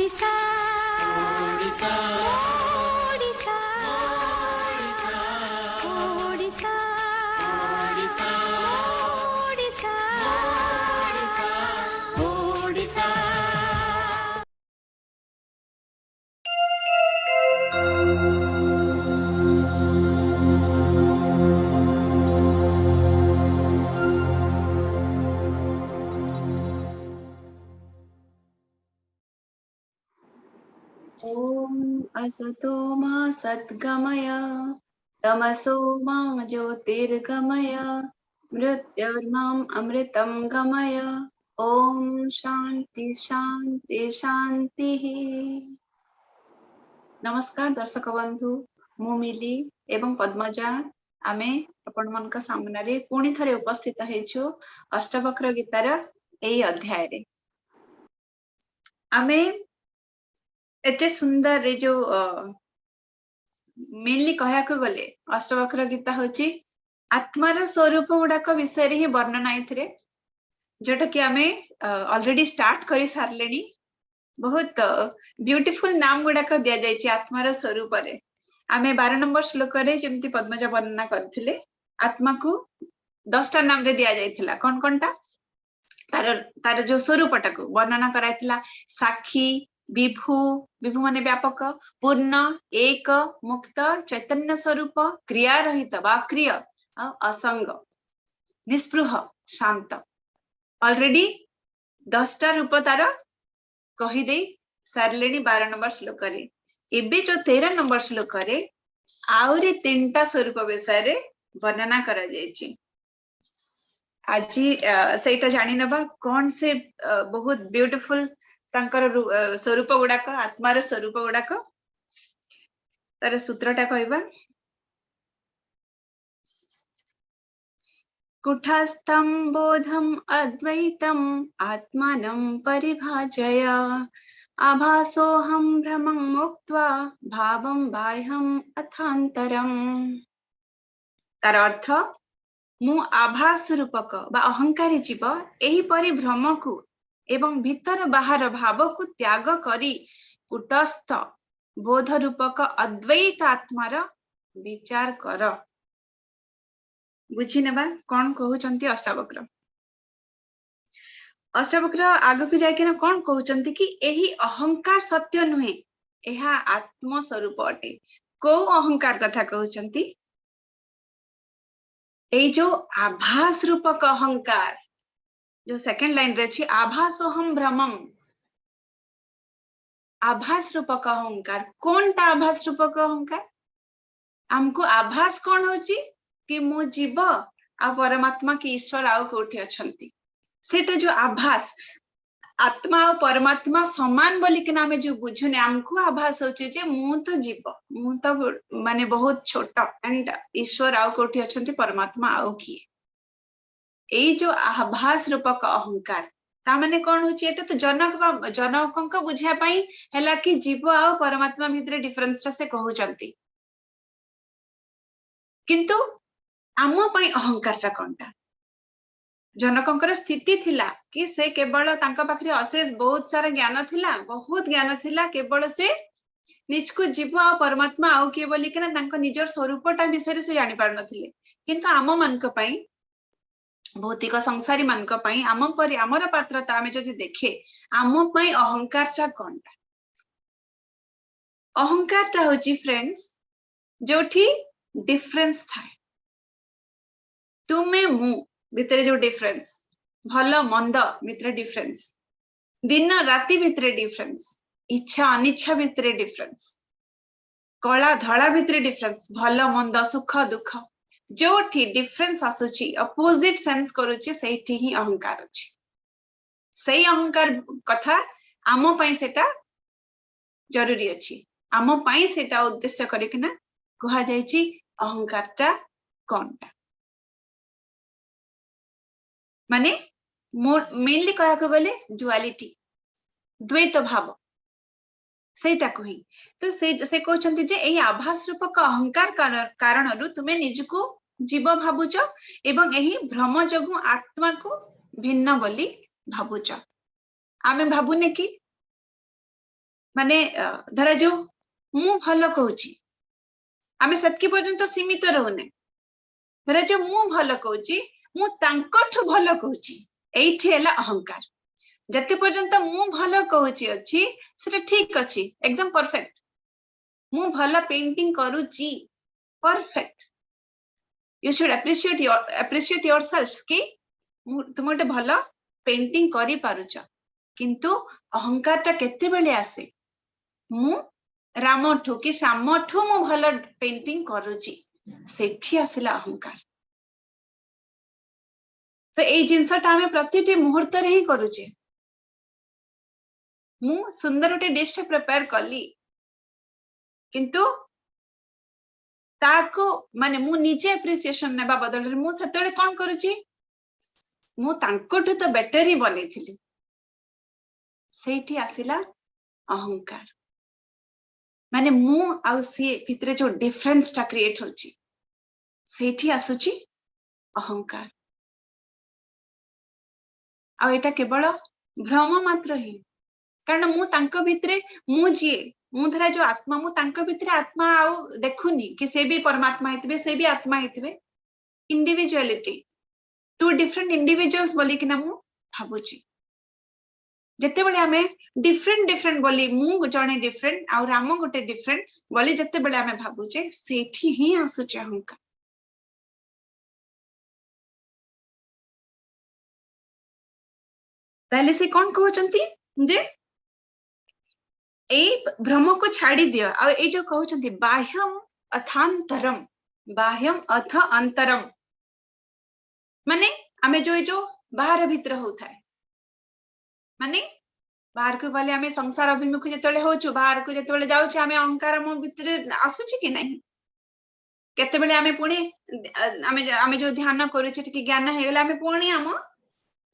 ओडिशा ओडिशा ओडिशा ओडिशा ओडिशा ओडिशा ॐ असतो मा सद्गमय तमसो मा ज्योतिर्गमय मृत्युर्माम् अमृतं गमय। ॐ शांति शांति शांति। नमस्कार दर्शक बंधु, मु मिली एवं पद्मजा आमे आपण मनक सामने रे पुणी थरे उपस्थित हेछु अष्टवक्र गीतार एई अध्याय रे। आमे एते सुंदर रे जो मेनली कहया को गले अष्टवक्र गीता होची आत्मार स्वरूप गुड़ाक विषय रे ही वर्णना एथिरे, जोटा कि आमे ऑलरेडी स्टार्ट करि सारलेनी। बहुत ब्यूटीफुल नाम गुड़ाक दिया जायछि आत्मार स्वरूप रे। आमे 12 नंबर श्लोक रे जेमति पद्मजा वर्णना करथिले आत्मा को 10टा नाम रे दिया जायथिला। कोन कोनटा तार जो स्वरूपटा को वर्णना करायथिला साक्षी, विभु, विभु माने व्यापक, पूर्ण, एक, मुक्त, चैतन्य स्वरूप, क्रिया रहित बा क्रिय, असंग, निस्पृह, शांत। ऑलरेडी 10टा रूप तार कही दे सारलेनी 12 नंबर श्लोक रे। एबे जो 13 नंबर श्लोक रे आउरी 3टा स्वरूप विषय रे वर्णना करा जायछि। आज सेटा जानि नबा कोन से बहुत ब्यूटीफुल तांकर स्वरूप गुड़ाक, आत्मार स्वरूप गुड़ाक। तार सूत्रटा कहबा कुठस्थं बोधम अद्वैतम आत्मानं परिभाजय आभासोऽहं भ्रमं मुक्त्वा भावं बाह्यं अथान्तरम्। तार अर्थ मु आभास रूपक बा अहंकारी जीव एही परि भ्रम को एवं भीतर बाहर भाव को त्याग करी कुटस्थ बोध रूपक अद्वैत आत्मार विचार कर। बुझी नेबा कौन कहउचंती अष्टावक्र। अष्टावक्र आग को जाके कौन कहउचंती कि एही अहंकार सत्य नुहे, एहा आत्म स्वरूप अटे। को अहंकार कथा कहउचंती? ए जो आभास रूपक अहंकार, जो सेकंड लाइन रे अछि आभासोहम भ्रमम, आभास रूपक अहंकार। कोनटा आभास रूपक अहंकार? हमको आभास कौन होची कि मु जीव आ परमात्मा की ईश्वर आउ कोठी अछंती। सेटा जो आभास आत्मा और परमात्मा समान बोली कि नामे जो बुझुने हमको आभास होचे जे मु तो जीव, मु तो माने बहुत छोटा एंड ईश्वर आउ कोठी अछंती, परमात्मा आउ किए। एई जो आभास रूपक अहंकार ता माने कोन होची? एटा तो जनक बुझिया पई हैला कि जीव आ परमात्मा भितरे डिफरेंस ता से कहउचंती। किंतु आम पई अहंकार ता कोनटा? जनकंकर स्थिति थिला कि से केवल तांका पाखरे अशेष बहुत सारा ज्ञान थिला, बहुत ज्ञान थिला, केवल से निजको जीव आ परमात्मा आउ के बोली कि ना तांका निजर स्वरूपटा विषय से जानि पार नथिले। किंतु आम मानक पई भौतिक संसारी मानक पई आम परि आमर पात्रता आमे जदि देखे आम पई अहंकार ता कोनटा? अहंकार ता होची फ्रेंड्स जोठी डिफरेंस थाए। तुमे मु भितरे जो डिफरेंस, भल मंद भितरे डिफरेंस, दिन राति भितरे डिफरेंस, इच्छा अनिच्छा भितरे डिफरेंस, कला धड़ा भितरे डिफरेंस, भल मंद सुख दुख जोठी डिफरेंस आसुची, अपोजिट सेंस करूची, सेठी ही अहंकार अछि। सही अहंकार कथा आम पई सेटा जरूरी अछि। आम पई सेटा उद्देश्य करिकिना कहा जायछि अहंकारटा कोनटा। माने मेनली कहा को गले डुअलिटी, द्वैत भाव सेटा कही। तो से कहउचंती जे एही आभास रूपक अहंकार कारणरु तुमे निजको जीव भाबुच एवं एही भ्रम जगु आत्मा को भिन्न बोली भाबुच। आमे भाबुने कि माने धरा जो मु भल कहूची आमे सेतकी पर्यंत सीमित रहूने धरा जो मु भल कहूची मु तांकठु भल कहूची एइठी हैला अहंकार जते पर्यंत मु भल कहूची अछि सेटा ठीक अछि एकदम परफेक्ट मु भल पेंटिंग करूची perfect you should appreciate yourself कि तुम गोटे भल पेंटिंग करी पारुच किंतु अहंकार टा केते बेले आसे मु रामठु कि श्यामठु मु भल पेंटिंग करूची सेठी आसिला अहंकार तो एई जिंसटा आमे प्रतिटी मुहूर्त रे ही करूचे मु सुंदर गोटे डिश प्रिपेयर कली किंतु ताको माने मु निजे एप्रिसिएशन नेबा बदल मु सेतेले कोन करूची मु तांकोठु तो बेटर ही बनेइथिली सेठी आसिला अहंकार माने मु आउ सी भितरे जो डिफरेंस टा क्रिएट होची सेठी आसुची अहंकार आ एटा केवल भ्रम मात्र ही कारण मु तांको भितरे मु जिए मु धरा जो आत्मा मु तांको भितरे आत्मा आउ देखुनी कि से भी परमात्मा हेतबे से भी आत्मा हेतबे इंडिविजुअलिटी टू डिफरेंट इंडिविजुअल्स बोली कि ना मु भाबुची जते बेले आमे डिफरेंट डिफरेंट बोली मु जने डिफरेंट आ राम गोटे डिफरेंट बोली जते बेले आमे भाबुचे सेठी ही आसुचे अहंकार ताले से कोन कहउचंती जे ए भ्रम को छाड़ी दियो आ ए जो कहउचंती बाह्यम अथांतरम बाह्यम अथ अंतरम माने आमे जो बाहर भीतर होथाय माने बाहर को गले आमे संसार अभिमुख जेतले होचु बाहर को जेतले जाउची आमे अहंकार हम भीतर आसुची कि नहीं केते बेले आमे पुणी आमे जो ध्यान करूचे कि ज्ञान हे गेला आमे पुणी हम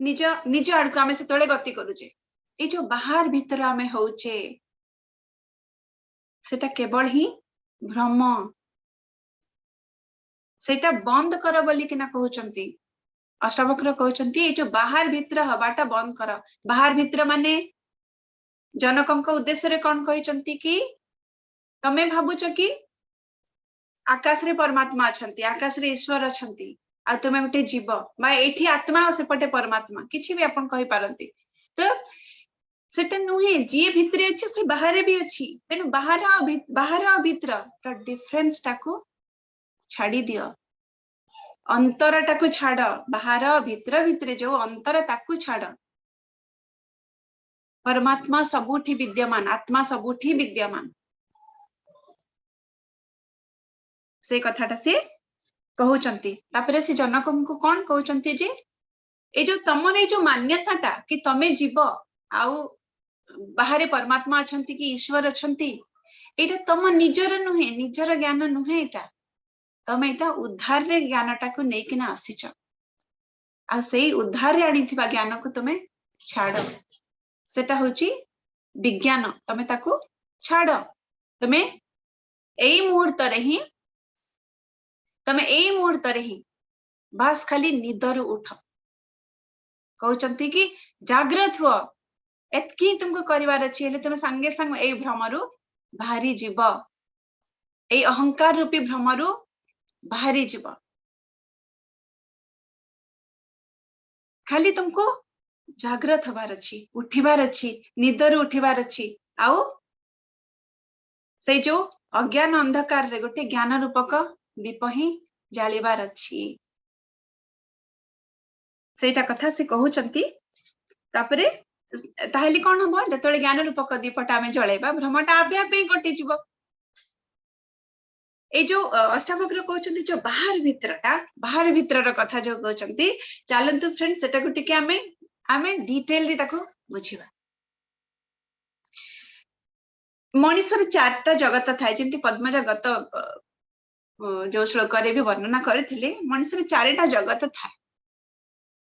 निज निज आड़ को आमे सेतले गति करूचे ए जो बाहर भीतर आमे होचे सेटा केवल ही भ्रम सेटा बंद कर बोली कि ना कहउचंती अष्टावक्र कहउचंती ए जो बाहर भीतर हवाटा बंद कर बाहर भीतर माने जनकंक उद्देश्य रे कोन कहउचंती कि तमे भाबुच कि आकाश रे परमात्मा अछंती आकाश रे ईश्वर अछंती आ तुमे गोटे जीव बा एठी आत्मा सेपटे परमात्मा किछि भी आपण कहि पारंती तो सेटा नुहे जी भितरे अछि से बाहर भी अछि तेनु बाहर भीतर डिफरेंस टाको छाड़ी दियो अंतर टाको छाड़ बाहर भीतर भितरे जो अंतर ताकू छाड़ परमात्मा सबुठी विद्यमान आत्मा सबुठी विद्यमान से कथाटा से कहउचंती तापरे से जनकंकु कोन कहउचंती जे ए जो तमरे जो मान्यताटा कि तमे जीव आउ बाहरे परमात्मा अछंती कि ईश्वर अछंती एटा तम निजर नुहे निजर ज्ञान नुहे एटा तमे एटा उद्धार रे ज्ञानटा को नै किना आसीच आ सेई उद्धार रे आनिथिबा ज्ञान को तमे छाड़ सेटा होची विज्ञान तमे ताको छाड़ तमे एई मुहूर्त रे ही बास खाली निदर उठ कहउचंती कि जागृत हुआ एतकी तुमको करिवार अछि हेले तुम संगे संग ए भ्रमरु बाहरी जीव ए अहंकार रूपी भ्रमरु बाहरी जीव खाली तुमको जागृत हबार अछि उठिबार अछि निदर उठिबार अछि आउ से जो अज्ञान अंधकार रे गोटे ज्ञान रूपक दीप ही जालिबार अछि सेटा कथा से कहउचंती तापरे ताहेली कोन हबो जतले ज्ञान रूपक दीपटा में जळेबा भ्रमटा आपे आपे कटि जिवो ए जो अष्टावक्र कहउचंती जो बाहर भीतर कथा जो कहउचंती चलंतु फ्रेंड्स सेटा को टिके आमे डिटेल रे ताको बुझिबा मनीषर चारटा जगत थाए जेंति पद्मजा गत जो श्लोक रे भी वर्णना करथिले मनीषर चारटा जगत थाए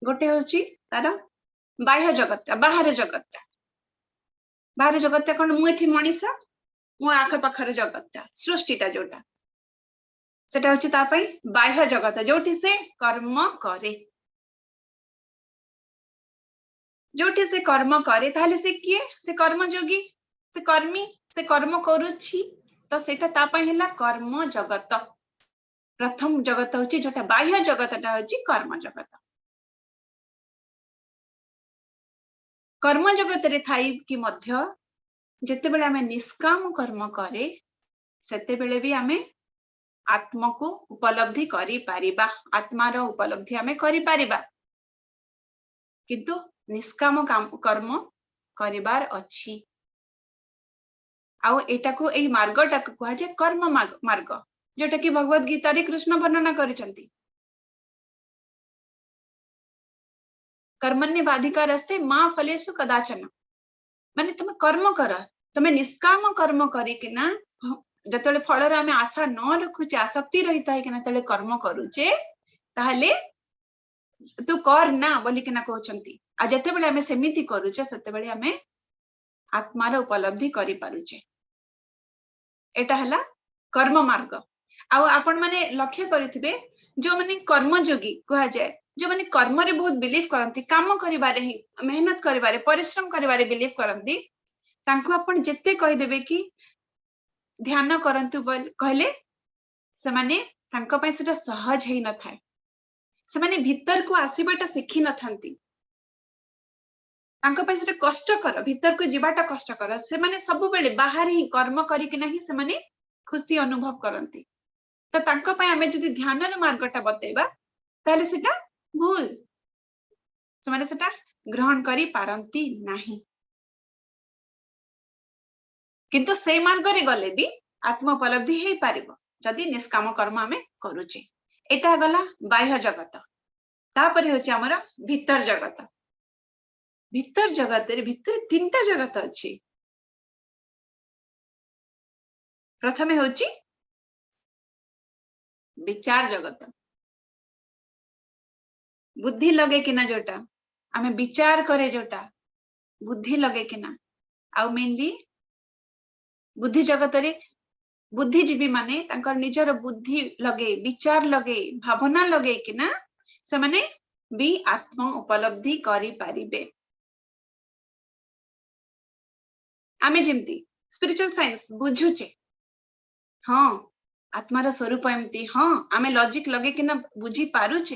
गोटे होची तार बाह्य जगत बाहर जगत कोन मु एठी मनीष मु आख पाखर जगत सृष्टिटा जोटा सेटा होची ता पई बाह्य जगत जोठी से कर्म करे ताहले से किए से कर्म जोगी से कर्मी से कर्म करुछि तो सेटा ता पई हला कर्म जगत प्रथम जगत होची जोटा बाह्य जगतटा होची कर्म जगत कर्म जगत रे थाई कि मध्य जेते बेले हमें निष्काम कर्म करे सेते बेले भी हमें आत्मा को उपलब्धि करी पारिबा आत्मार उपलब्धि हमें करी पारिबा किंतु निष्काम काम कर्म करिबार अछि आउ एटा को एई मार्गटा को कहा जे कर्म मार्ग जोटा कि भगवत गीता रे कृष्ण वर्णना करिसंती कर्मण्य बाधिकारस्ते मां फलेषु कदाचन माने तुम कर्म कर तुम निष्काम कर्म करी कि ना जतले फलर आमे आशा न रखुचे आसक्ति रहिता है कि ना तले कर्म करूचे ताहले तू कर ना बोली कि ना कहउचंती आ जते बेले आमे सेमिति करूचे सते बेले आमे आत्मार उपलब्धि करि पारुचे एटा हला कर्म मार्ग आ आपण माने लक्ष्य करिथिबे जो माने कर्मयोगी कहा जाए जो माने कर्म रे बहुत बिलीव करंती काम करिबारे ही मेहनत करिबारे परिश्रम करिबारे बिलीव करंती तांको आपण जत्ते कहि देबे कि ध्यान करंतु कहले से माने तांको पय सेटा सहज हेई न थाए से माने भीतर को आसीबाटा सिखि न थांती तांको पय सेटा कष्टकर भीतर को जीवाटा कष्टकर से माने सब बेले बाहर ही कर्म करी कि नाही से माने खुशी अनुभव करंती तो तांको पय हमें जदि ध्यान रे मार्गटा बतेबा ताले सेटा भूल से माने सेटा ग्रहण करी पारंती नाही किंतु से मार्ग रे गले भी आत्म उपलब्धि हेई पारिबो जदि निष्काम कर्म हमें करूचे एटा गला बाह्य जगत तापरे होची हमर भीतर जगत रे भीतर तीनटा जगत अछि प्रथमे होची विचार जगत बुद्धि लगे किना जोटा आमे विचार करे जोटा बुद्धि लगे किना आउ मेनली बुद्धि जगत रे बुद्धिजीवी माने तांकर निजर बुद्धि लगे विचार लगे भावना लगे किना से माने भी आत्म उपलब्धि करि पारिबे आमे जेमती स्पिरिचुअल साइंस बुझुचे हाँ आत्मार स्वरूप एमती हाँ आमे लॉजिक लगे किना बुझी पारुचे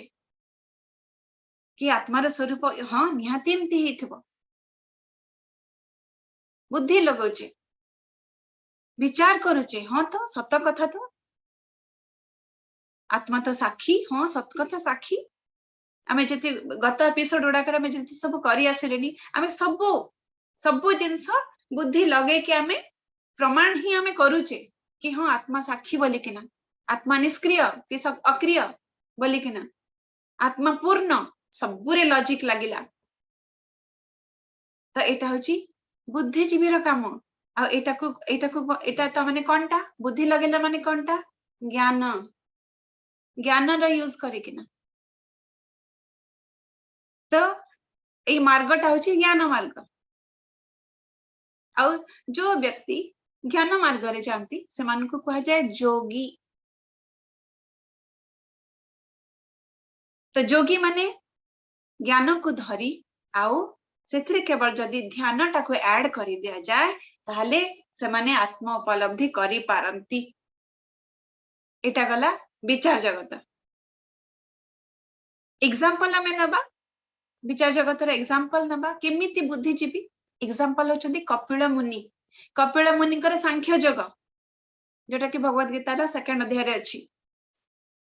कि आत्मार स्वरूप हाँ निहाती एमती हेइथिबो बुद्धि लगोचे विचार करुचे हाँ तो सत कथा तो आत्मा तो साक्षी हाँ सत कथा साक्षी आमे जति गत एपिसोड गुडा करे आमे जति सब करि आसिलेनी आमे सब जिंस बुद्धि लगे कि आमे प्रमाण ही आमे करूचे कि हाँ आत्मा साक्षी बोली किना आत्मा निष्क्रिय कि सब अक्रिय बोली किना आत्मा पूर्ण सबुरे लॉजिक लागिला तो एटा होची बुद्धिजीवी रो काम आ एटा तो माने कोनटा बुद्धि लगेला माने कोनटा ज्ञान रो यूज करे किना तो ए मार्गटा होची ज्ञान मार्ग आ जो व्यक्ति ज्ञान मार्ग रे जानती से मान को कहा जाए जोगी तो जोगी माने ज्ञान को धरी आउ सेथिरे केवल जदि ध्यान टाको ऐड करि दिया जाए ताहले से माने आत्म उपलब्धि करि पारंती एटा गला विचार जगत एग्जांपल हमें नबा विचार जगत रे एग्जांपल नबा केमिति बुद्धिजीवी एग्जांपल होचंदी कपिल मुनि करे सांख्य जग जोटा कि भगवत गीता रा सेकंड अध्याय रे अछि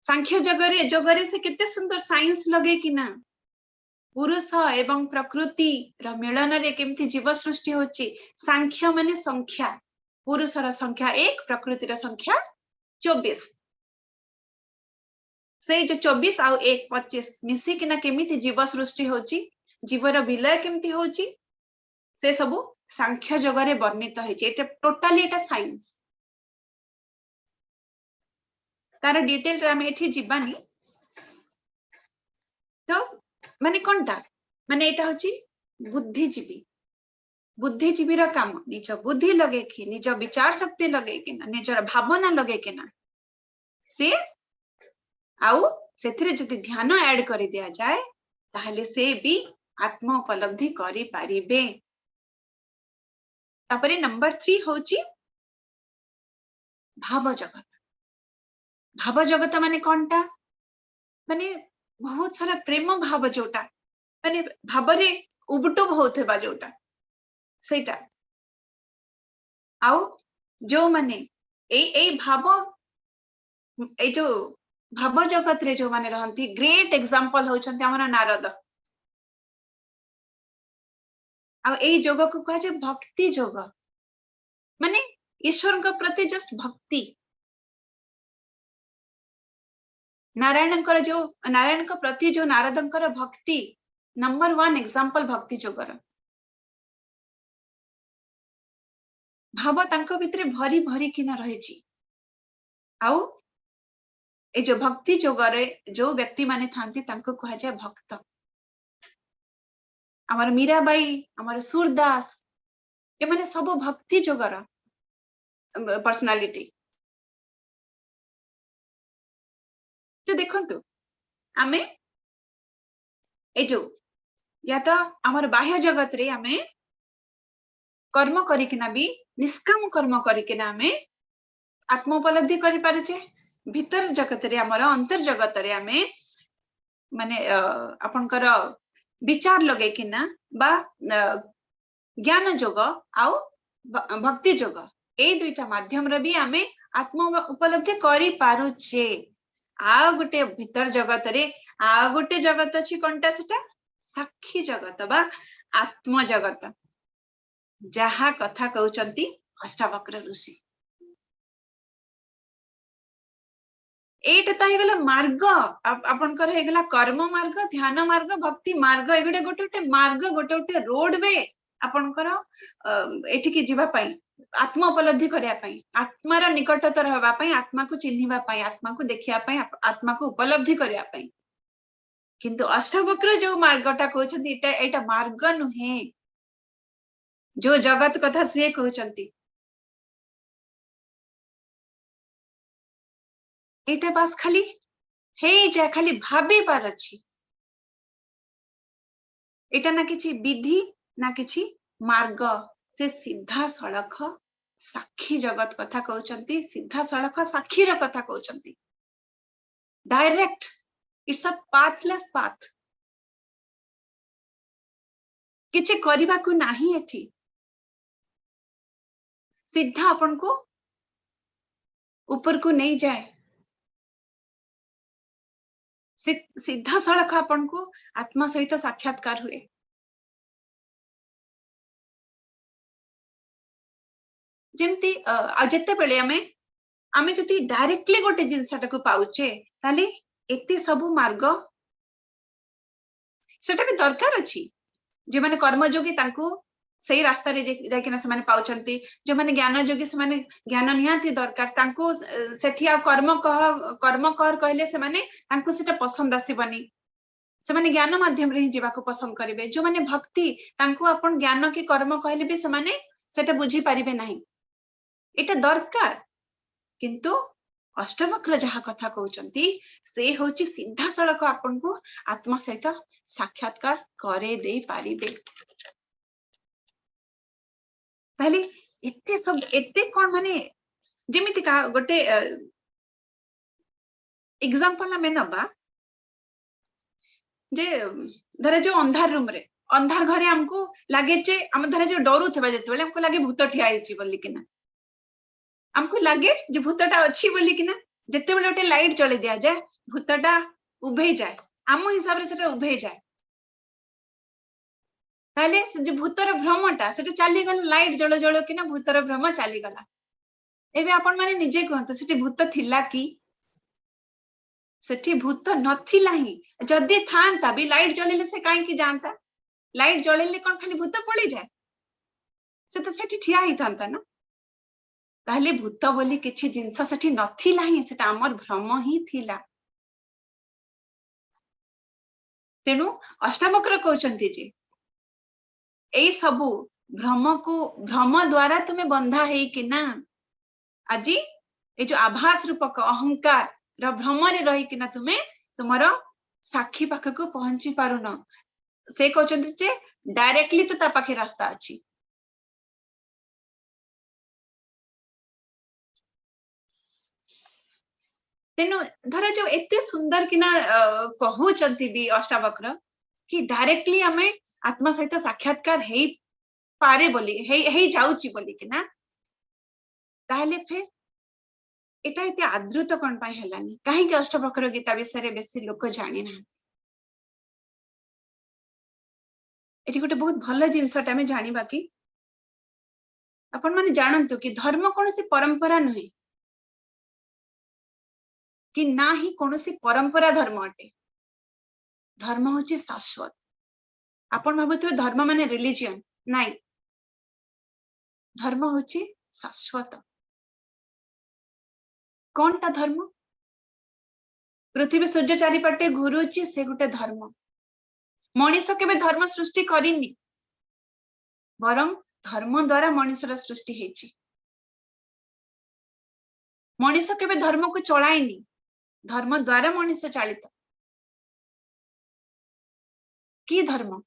सांख्य जगरे से केते सुंदर साइंस लगे कि ना पुरुष एवं प्रकृति र मिलन रे केमति जीव सृष्टि होची सांख्य माने संख्या पुरुष र संख्या 1 प्रकृति र संख्या 24 से जो 24 आउ 1 25 मिसी कि ना केमिति जीव सृष्टि होची जीवर विलय केमति होची से सबु सांख्य जगरे वर्णित होची एटा टोटली एटा साइंस तार डिटेल रे हम एठी जीवानी तो माने कोनटा माने एटा होची बुद्धिजीवी रा काम निज बुद्धि लगे कि निज विचार शक्ति लगे कि ना निजर भावना लगे कि ना से आउ सेथिरे जति ध्यान ऐड करि दिया जाए ताहले से भी आत्म उपलब्धि करि पारिबे तापरे नंबर 3 होची भाव जगत। भाव जगत माने कोनटा माने बहुत सारा प्रेम भाव जोटा माने भावरे उबटुब होथबा जोटा सेटा आउ जो माने ए भाव ए जो भाव जगत रे जो माने रहंती ग्रेट एग्जांपल होचंती हमर नारद आ ए जोग को कहा जे भक्ति जोग माने ईश्वर के प्रति जस्ट भक्ति नारायण के प्रति जो नारदंकर भक्ति नंबर 1 एग्जांपल भक्ति जोगर भाव तांको भितरे भरी भरी किना रहिछि आउ ए जो भक्ति जोगरे जो व्यक्ति माने थांती तांको कहा जाय भक्त हमर मीराबाई हमर सूरदास ए माने सब भक्ति जोगर पर्सनालिटी तो देखंतु आमे ए जो या तो हमर बाह्य जगत रे आमे कर्म करिकिना भी निष्काम कर्म करिकिना आमे आत्म उपलब्धि करि पारुचे भीतर जगत रे हमर अंतर जगत रे आमे माने आपनकर विचार लगे किना बा ज्ञान जोग आउ भक्ति जोग ए दुईटा माध्यम रे भी आमे आत्म उपलब्धि करि पारुचे आ गुटे भीतर जगत रे आ गुटे जगत अछि कोनटा सेटा साक्षी जगत बा आत्म जगत जहा कथा कहउचंती अष्टावक्र ऋषि एटा त हेगला मार्ग आपनकर हेगला कर्म मार्ग ध्यान मार्ग भक्ति मार्ग एगुटे गोटे मार्ग गोटे रोड वे आपनकर एठी की जीवा पई आत्म उपलब्धि करिया पई आत्मार निकटतर हवा पई आत्मा को चिन्हिबा पई आत्मा को देखिया पई आत्मा को उपलब्धि करिया पई किंतु अष्टावक्र जो मार्गटा कहउचंती एटा मार्ग नुहे जो जगत कथा से कहउचंती एटा बस खाली हे जा खाली भाबी पार अछि एटा ना किछि विधि ना किछि मार्ग से सीधा सड़क साक्षी जगत कथा कहउचंती सीधा सड़क साक्षी र कथा कहउचंती direct it's a pathless path किछि करिबा को नाही एठी सीधा अपन को ऊपर को नहीं जाए सीधा सड़क अपन को आत्मा सहित साक्षात्कार हुए जेमती जेते बेले आमे जति डायरेक्टली गोटे जिनसटा को पाउचे ताली एते सब मार्ग सेटा भी दरकार अछि जे माने कर्मयोगी तांको सही रास्ता रे जाकिना से माने पाउचंती जे माने ज्ञान योगी से माने ज्ञान निहाती दरकार तांको सेठी आ कर्म कर कहले से माने तांको सेटा पसंद आसीबनी से माने ज्ञान माध्यम रे ही जीवा को पसंद करिवे जो माने भक्ति तांको अपन ज्ञान के कर्म कहले भी से माने सेटा बुझी पारिबे नाही एटा दरकार किंतु अष्टवक्र जहा कथा कहउचंती से होची सीधा सड़क आपन को आत्मा सहित साक्षात्कार करे दे पारिबे ताली एते सब एते कोन माने जेमिति का गोटे एग्जांपल में नबा जे धरे जो अंधार रूम रे अंधार घरे हमको लागे जे हम धरे जो डरू थबा जते बेले हमको लागे भूत ठिया हिची बोली किना हमको लगे जे भूतटा अच्छी बोली किना जते बेले ओटे लाइट चले दिया जाए भूतटा उभे जाए आम हिसाब रे सेटा उभे जाए ताले से जे भूतर भ्रमटा सेटा चाली गला लाइट जळ जळ किना भूतर भ्रम चाली गला एबे आपण माने निजे कहंत सेठी भूत थिला की सेठी भूत नथिला ही जदी थांता भी लाइट जळिले से काई की जानता लाइट जळिले कोन खाली भूत पड़ी जाए से तो सेठी ठिया ही थांता ना ताहले भूत बोली किछि जिंस सेठी नथिला ही सेटा हमर भ्रम ही थिला तेनु अष्टावक्र कहउचंती जे एई सबु भ्रम द्वारा तुम्हें बंधा है कि ना आज ये जो आभास रूपक अहंकार र भ्रम रे रही कि ना तुम्हें तुमरो साक्षी पाख को पहुंची पारुन से कहउचंती जे डायरेक्टली तो ता पाखे रास्ता अछि तेणु धर जो एते सुंदर किना कहउचंती भी अष्टावक्र कि डायरेक्टली हमें आत्मा सहित साक्षात्कार हेई पारे बोली हेई जाउची बोली किना ताहले फिर एटा एते आदृत कोन पाई हेलानी काहे कि अष्टवक्र गीता विषय रे बेसी लोक जानि ना एठी गोटे बहुत भल जिनसटा हमें जानि बाकी अपन माने जानंतु कि धर्म कौन सी परंपरा नुहे कि ना ही कौन सी परंपरा धर्म अटे धर्म होची शाश्वत आपण भाबुथिबे धर्म माने रिलीजियन नाइ धर्म होची शाश्वत कौन ता धर्म पृथ्वी सूर्य चारिपटे घुरुची से गोटे धर्म मनीष केबे धर्म सृष्टि करिनी बरं धर्म द्वारा मनीषर सृष्टि हेची मनीष केबे धर्म को चलाइनी धर्म द्वारा मनीष चालित की धर्म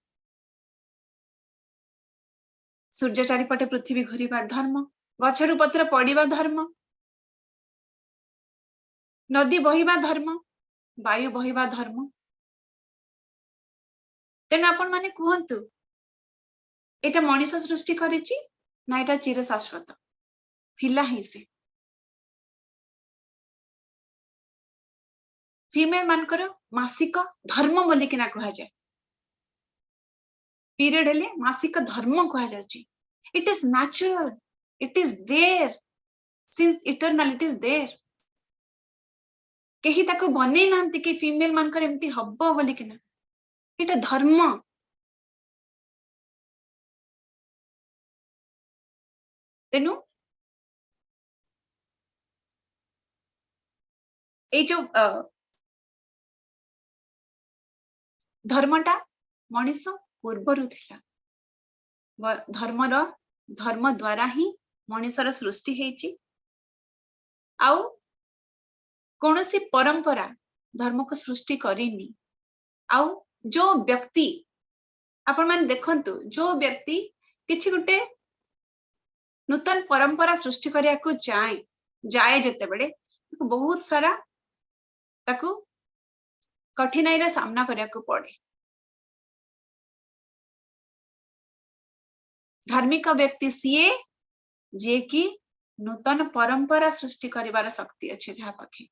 सूर्य चारिपटे पृथ्वी घुरिबार धर्म गछरु पत्र पड़िबा धर्म नदी बहिबा धर्म वायु बहिबा धर्म तेन आपण माने कुहंतु एटा मनीष सृष्टि करिछि ना एटा चिर शाश्वत थिला ही से फीमेल मानकर मासिक धर्म बोली किना कहा जाए पीरियड हेले मासिक धर्म कहा जाउछि it is natural it is there since eternal it is there केही ताको बनै नांती कि फीमेल मानकर एमती हब्बो बोली किना एटा धर्म तेनु ए जो धर्मटा मनीष पूर्वरु थिला धर्म द्वारा ही मनीषर सृष्टि हेची आउ कौनसी परंपरा धर्म को सृष्टि करिनी आउ जो व्यक्ति आपण मान देखंतु जो व्यक्ति किछि गुटे नूतन परंपरा सृष्टि करिया को जाए जते बड़े बहुत सारा ताकू कठिनाई रा सामना करिया को पड़े धार्मिक व्यक्ति सीए जे कि नूतन परंपरा सृष्टि करिवार शक्ति अछि जहा पाखे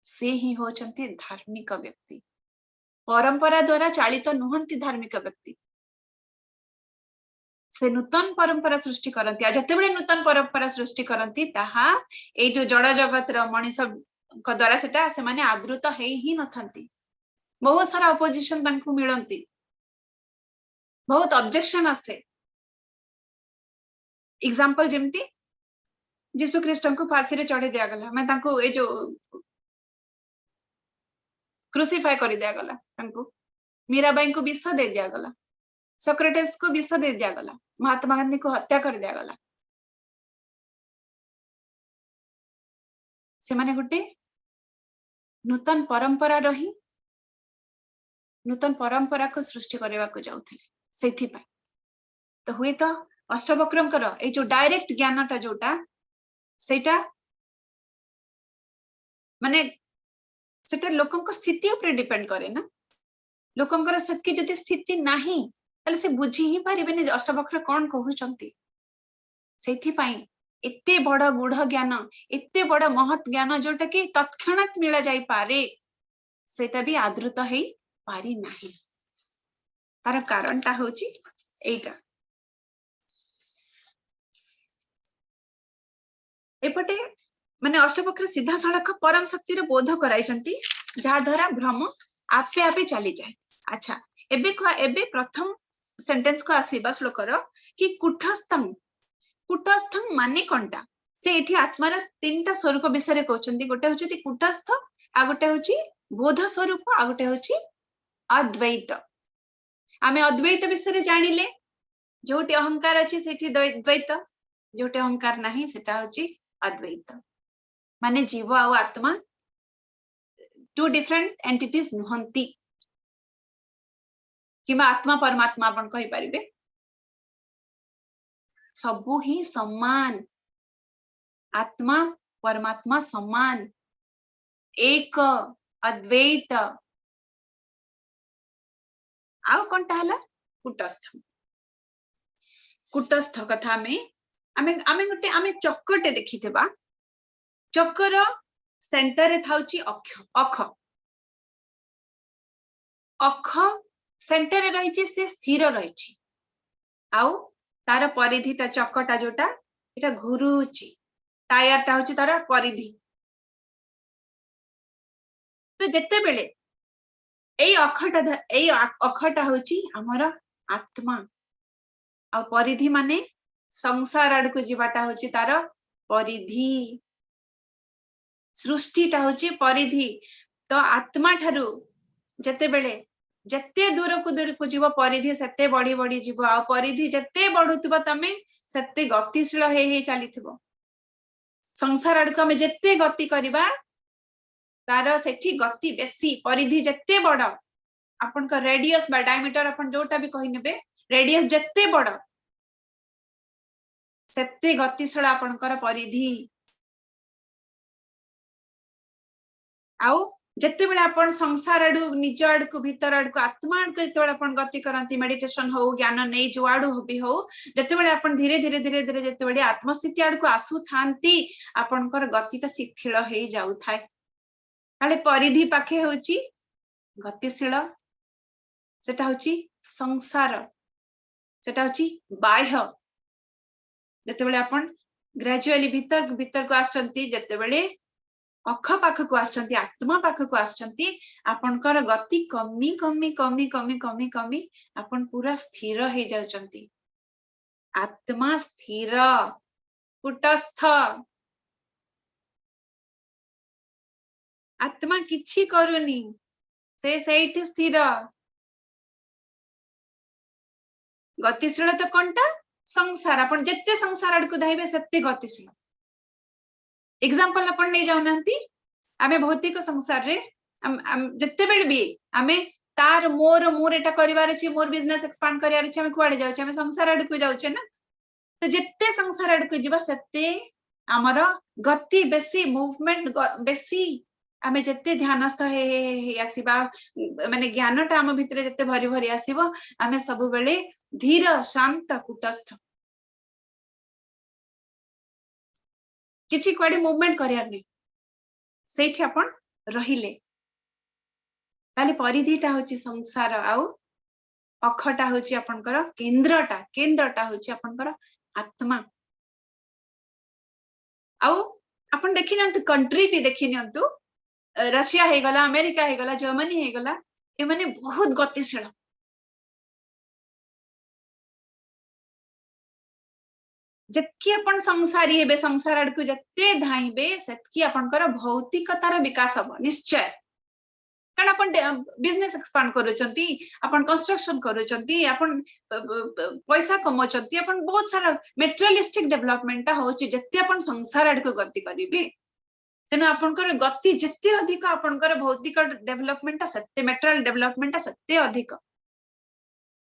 से ही होचंती धार्मिक व्यक्ति परंपरा द्वारा चालित नुहंती धार्मिक व्यक्ति से नूतन परंपरा सृष्टि करती जते बड़े नूतन परंपरा सृष्टि करती ताहा ए जो जड़ जगत रो मनीष को द्वारा सेटा से माने आदृत हेई ही नथंती बहुत सारा अपोजिशन तांकु मिलंती बहुत ऑब्जेक्शन आसे एग्जांपल जेमती यीशु ख्रीष्ट को फांसी रे चढ़े दिया गला मैं तांकु ए जो क्रूसीफाई कर दिया गला तांकु मीराबाई को विष दे दिया गला सोक्रेटिस को विष दे दिया गला महात्मा गांधी को हत्या कर दिया गला से माने गुटे नूतन परंपरा रही नूतन परंपरा को सृष्टि करबा को जाउथिले सेथि पाई तो हुए तो अष्टवक्रंकर ए जो डायरेक्ट ज्ञानटा जोटा सेटा माने सेटा लोकंक स्थिति ऊपर डिपेंड करे ना लोकंकर सेतकी जति स्थिति नाही तले से बुझी ही पारिबेनी अष्टवक्र कोन कहउचंती सेथि पाई एते बड़ गुढ़ ज्ञान एते बड़ महत ज्ञान जोटा कि तत्क्षणात मिला जाई पारे सेटा भी आदृत हेई पारी नाही तार कारणटा होची एटा एपटे माने अष्टवक्र सीधा सड़क परम शक्ति रो बोध कराइचंती जहा द्वारा भ्रम आपे आपे चली जाए अच्छा एबे प्रथम सेंटेंस को आसीबा श्लोक रो कि कुटस्थं माने कोनटा से एठी आत्मार तीनटा स्वरूप विषय रे कहउचंती गोटे होची कुटस्थ आ गोटे होची बोध स्वरूप आ गोटे होची अद्वैत आमे अद्वैत विषय रे जानिले जोटी अहंकार अछि सेठी द्वैत जोटी अहंकार नाही सेटा होची अद्वैत माने जीव आ आत्मा टू डिफरेंट एंटिटीज नुहंती किमा आत्मा परमात्मा आपण कहि परिबे सबु ही समान आत्मा परमात्मा समान एक अद्वैत आउ कोनटा हला कुटस्थ कुटस्थ कथा में आमे आमे गोटे आमे चक्कटे देखिथिबा चक्कर सेंटर रे थाउची अक्ष अख अख सेंटर रे रहिची से स्थिर रहिची आउ तार परिधिटा चक्कटा जोटा एटा घुरुची टायर टा होची तार परिधि तो जेते बेले एई अखटा होची हमर आत्मा आ परिधि माने संसार आडको जीवाटा होची तार परिधि सृष्टिटा होची परिधि तो आत्मा ठारू जेते बेले जत्ते दूर को जीव परिधि सेते बढ़ी बढ़ी जीव आ परिधि जत्ते बढ़ुथिबो तमे सेते गतिशील हे चलीथिबो संसार आडको हमें जत्ते गति करिबा तार सेठी गति बेसी परिधि जत्ते बड़ आपन का रेडियस बा डायमीटर आपन जोटा भी कहि नेबे रेडियस जत्ते बड़ सेते गतिशील आपनकर परिधि आउ जत्ते बेले आपन संसार आडू निज आडको भीतर आडको आत्मा आडको जेते आपन गति करंती मेडिटेशन हो ज्ञान नै जो आडू होबी हो जत्ते बेले आपन धीरे धीरे धीरे धीरे जत्ते बेले आत्मस्थिति आडको आसु थांती आपनकर गतिटा शिथिल हे जाउ थाए ताले परिधि पाखे होची गतिशील सेटा होची संसार सेटा होची बाह्य जते बेले आपण ग्रेजुअली भीतर भीतर को आछंती जते बेले अख पाख को आछंती आत्मा पाख को आछंती आपनकर गति कमी कमी कमी कमी कमी कमी आपण पूरा स्थिर हे जाउचंती आत्मा स्थिर कुटस्थ आत्मा किछि करूनी से सेठी स्थिर गतिशील तो कोनटा संसार अपन जत्ते संसार आडको धाइबे सत्ते गतिशील एग्जांपल अपन नै जाउनांती आमे भौतिक संसार रे जत्ते बेल भी आमे तार मोर एटा करिवार अछि मोर बिजनेस एक्सपांड करिवार अछि आमे कुआडे जाउछे आमे संसार आडको जाउछे ना तो जत्ते संसार आडको जीवा सत्ते हमर गति बेसी मूवमेंट बेसी आमे जत्ते ध्यानस्थ हे आसीबा माने ज्ञानटा हम भितरे जत्ते भरी भरी आसीबो आमे सब बेले धीर शांत कुटस्थ किछि क्वाडी मूवमेंट करियार नै सेठी आपण रहिले ताले परिधिटा होची संसार आउ अखटा होची आपनकर केंद्रटा होची आपनकर आत्मा आउ आपण देखि नंतु कंट्री भी देखि नंतु रशिया हे गला अमेरिका हे गला जर्मनी हे गला ए माने बहुत गतिशील जत्की अपन संसारी हेबे संसार आडको जत्ते धाइबे सेतकी आपनकर भौतिकतार विकास हबो निश्चय कारण अपन बिजनेस एक्सपांड करूचंती अपन कंस्ट्रक्शन करूचंती अपन पैसा कमाउचंती अपन बहुत सारा मेटेरियलिस्टिक डेवलपमेंट होची जत्ते अपन संसार आडको गति करिबे तेनु आपनकर गति जत्ते अधिक आपनकर भौतिक डेवलपमेंट सत्ते मेटेरियल डेवलपमेंट सत्ते अधिक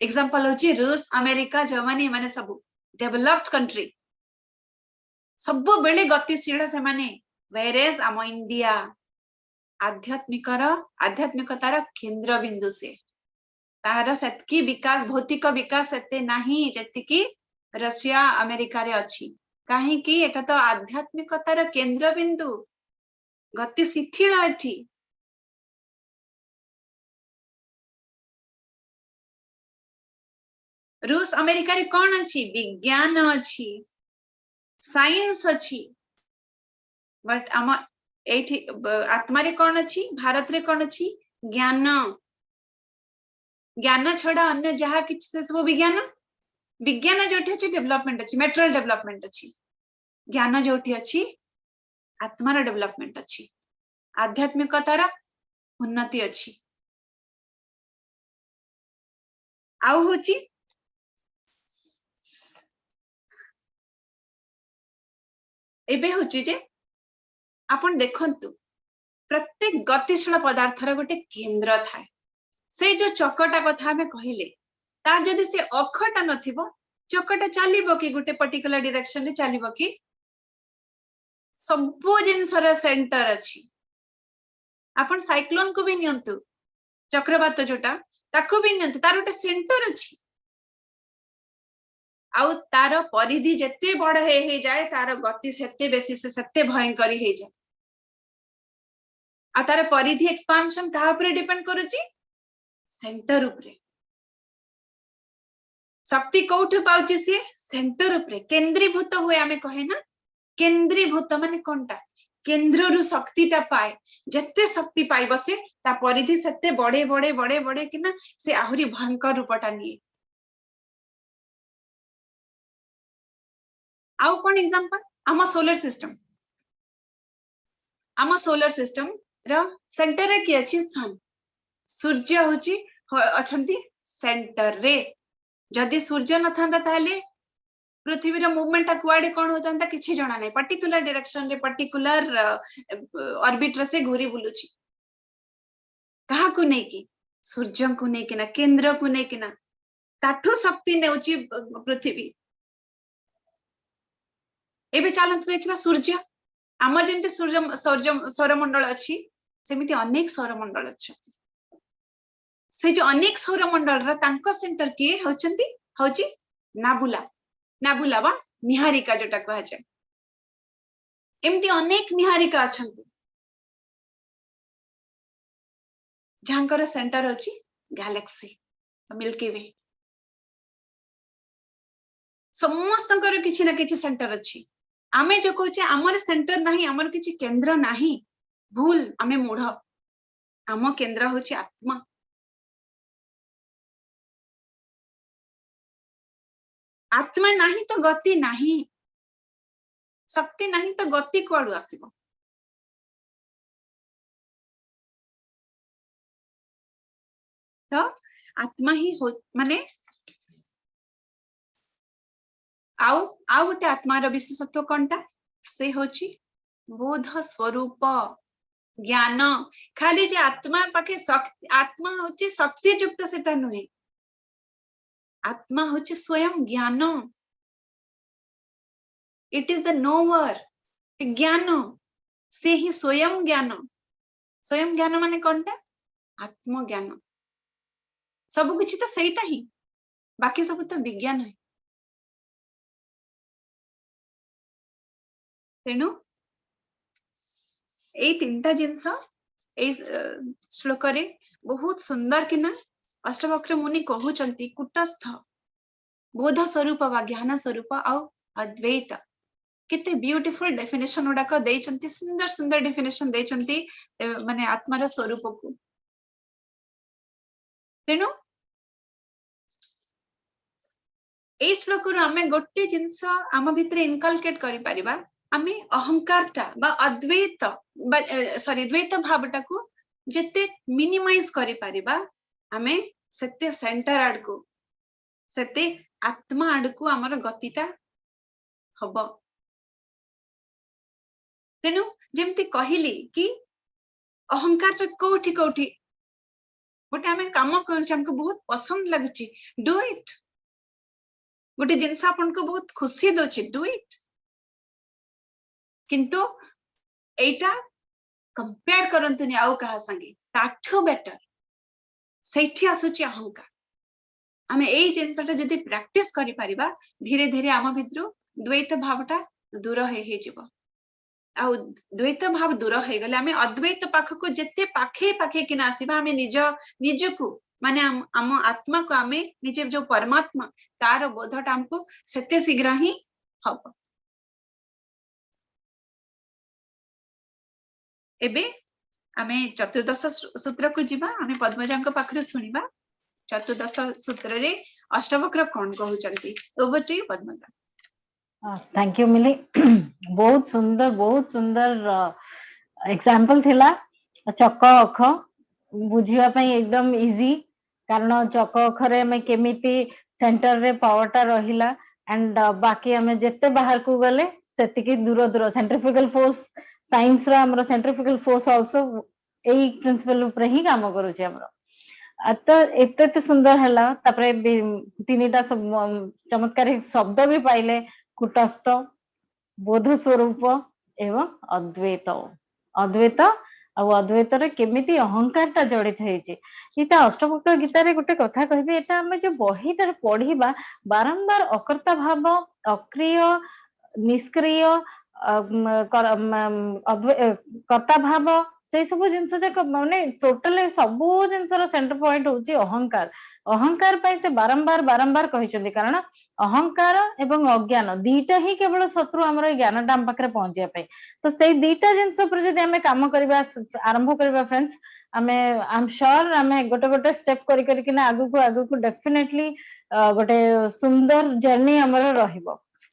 एग्जांपल होची रूस अमेरिका जर्मनी माने सब डेवलप्ड कंट्री सब बेले गतिशील से माने वेरेस आम इंडिया आध्यात्मिकतार केंद्र बिंदु से तार सेतकी विकास भौतिक विकास सेते नाही जतिकी रशिया अमेरिका रे अछि काहे कि एटा तो आध्यात्मिकतार केंद्र बिंदु गति शिथिल अछि रूस अमेरिका रे कोन अछि विज्ञान अछि साइंस अछि बट आम एठी आत्मा रे कोन अछि भारत रे कोन अछि ज्ञान ज्ञान छडा अन्य जहा किछ से सब विज्ञान विज्ञान जोठी अछि डेवलपमेंट अछि मेटेरियल डेवलपमेंट अछि ज्ञान जोठी अछि आत्मार डेवलपमेंट अछि आध्यात्मिकतार उन्नति अछि आउ होची एबे होची जे आपण देखंतु प्रत्येक गतिशील पदार्थर गोटे केंद्र थाए से जो चकटा कथा हमें कहिले तार जदि से अखटा नथिबो चकटा चलीबो कि गोटे पर्टिकुलर डायरेक्शन रे चलीबो कि सब जिनसर सेंटर अछि आपण साइक्लोन को भी नियंतु चक्रवात जोटा ताको भी नियंतु तार गोटे सेंटर अछि आउ तार परिधि जेते बड़ हे जाए तार गति सेते बेसी से सेते भयंकर हे जाए आ तार परिधि एक्सपांशन कहा ऊपर डिपेंड करूची सेंटर ऊपर शक्ति कोठु पाउची सी सेंटर ऊपर केंद्रीभूत हुए आमे कहे ना केंद्रीभूत माने कोनटा केंद्र रु शक्ति टा पाए जत्ते शक्ति पाई बसे ता परिधि सेते बड़े बड़े बड़े बड़े किना से आहुरी भयंकर रूपटा निये आउ कोन एग्जांपल आमा सोलर सिस्टम रो सेंटर रे की अछि सन सूर्य होची अछंती सेंटर रे जदि सूर्य न थांदा ताले पृथ्वी रो मूवमेंट कुआडे कोन होतंता किछि जणा नै पर्टिकुलर डायरेक्शन रे पर्टिकुलर ऑर्बिट रे से घूरी बुलुची कहा को नै की सूर्य को नै किना केंद्र को नै किना ताठू शक्ति नेउची पृथ्वी एबे चलंत देखिबा सूर्य आमर जेमते सूर्य सौरमंडल अछि सेमिति अनेक सौरमंडल अछि से जो अनेक सौरमंडल रा तांको सेंटर के होचंती होची नाबुला बा निहारिका जोटा कहा जाय एमती अनेक निहारिका अछंती जानकर सेंटर होची गैलेक्सी मिल्की वे समस्तंकर किछि ना किछि सेंटर अछि आमे जो कहचे हमर सेंटर नाही हमर किछि केंद्र नाही भूल आमे मूढ़ आम केंद्र होची आत्मा आत्मा नहीं तो गति नहीं शक्ति नहीं तो गति कुआडू आसीबो तो आत्मा ही हो माने आउ गोटे आत्मार विशेषत्व कोनटा से होची बोध स्वरूप ज्ञान खाली जे आत्मा पाखे आत्मा होची शक्ति युक्त सेटा नुहे आत्मा होची स्वयं ज्ञान इट इज द नोवर ज्ञान से ही स्वयं ज्ञान माने कोनटा आत्मज्ञान सब किछि तो सेटा ही बाकी सब तो विज्ञान है तेणु ए तीनटा जिंस ए श्लोक रे बहुत सुंदर किना अष्टवक्र मुनि कहउचंती कुटस्थ बोध स्वरूप वा ज्ञान स्वरूप आउ अद्वैत किते ब्यूटीफुल डेफिनेशन उडा को देचंती सुंदर सुंदर डेफिनेशन देचंती माने आत्मार स्वरूप को तेणु ए श्लोक रु आमे गोटे जिंस आम भितरे इनकलकेट करि परिबा आमे अहंकारटा बा अद्वैत सॉरी द्वैत भावटा को जेते मिनिमाइज करि परिबा आमे सेते सेंटर आड को सेते आत्मा आड को हमर गतिटा हबो तेनु जेमति कहिली कि अहंकार तो कोठी कोठी गोटे आमे काम करछ हमको बहुत पसंद लागछि डू इट गोटे जिंस आपन को बहुत खुशी दोछि डू इट किंतु एटा कंपेयर करंतुनी आउ कहा संगे ताठो बेटर सेठी आसुची अहंकार आमे एई जिंसटा जदी प्रैक्टिस करि परिबा धीरे धीरे आम भितरु द्वैत भावटा दूर हे जिवो आ द्वैत भाव दूर हे गले आमे अद्वैत पाख को जत्ते पाखे पाखे किना आसीबा आमे निजकु माने आम आत्मा को आमे निजे जो परमात्मा तार बोधटा हमको सेते शीघ्र ही हबो एबे आमे चतुर्दश सूत्र को जिबा आमे पद्मजांक पाखरे सुनिबा चतुर्दश सूत्र रे अष्टवक्र कोन कहउचंती over to Padmaja thank you Mili बहुत सुंदर एग्जांपल थिला चक अख बुझिया पई एकदम इजी कारण चक अखरे में केमिति सेंटर रे पावरटा रहिला एंड बाकी हमें जत्ते बाहर को गले सेतिकी दूर दूर सेंट्रिफ्यूगल फोर्स साइंस रा हमरो सेंट्रिफ्यूगल फोर्स आल्सो एई प्रिंसिपल ऊपर ही काम करूची हमरो तो एते सुंदर हला तापरे तीनटा चमत्कारिक शब्द भी पाइले कुटस्थ बोध स्वरूप एवं अद्वैत ଆଉ ଅଦ୍ୱୈତରେ କେମିତି ଅହଙ୍କାରଟା ଜଡିତ ହେଇଛି। ଏଇଟା ଅଷ୍ଟବକ୍ର ଗୀତାରେ ଗୋଟେ କଥା କହିବି, ଏଇଟା ଆମେ ଯୋଉ ବହିଟାରେ ପଢିବା ବାରମ୍ବାର ଅକର୍ତ୍ତା ଭାବ, ଅକ୍ରିୟ, ନିଷ୍କ୍ରିୟ, କର୍ତ୍ତା ଭାବ, ସେଇ ସବୁ ଜିନିଷ ଯାକ ମାନେ ଟୋଟାଲି ସବୁ ଜିନିଷର ସେଣ୍ଟର ପଏଣ୍ଟ ହଉଛି ଅହଙ୍କାର। ଅହଙ୍କାର ପାଇଁ ସେ ବାରମ୍ବାର ବାରମ୍ବାର କହିଛନ୍ତି, କାରଣ ଅହଙ୍କାର ଏବଂ ଅଜ୍ଞାନ ଦିଟା ହିଁ କେବଳ ଶତ୍ରୁ ଆମର ଏଇ ଜ୍ଞାନଟା ଆମ ପାଖରେ ପହଞ୍ଚିବା ପାଇଁ। ତ ସେଇ ଦିଟା ଜିନିଷ ଉପରେ ଯଦି ଆମେ କାମ କରିବା ଆରମ୍ଭ କରିବା ଫ୍ରେଣ୍ଡସ୍, ଆମେ ଆଇ ଏମ୍ ଶ୍योର ଆମେ ଗୋଟେ ଗୋଟେ ଷ୍ଟେପ କରି କରିକିନା ଆଗକୁ ଆଗକୁ ଡେଫିନେଟଲି ଗୋଟେ ସୁନ୍ଦର ଜର୍ଣ୍ଣି ଆମର ରହିବ।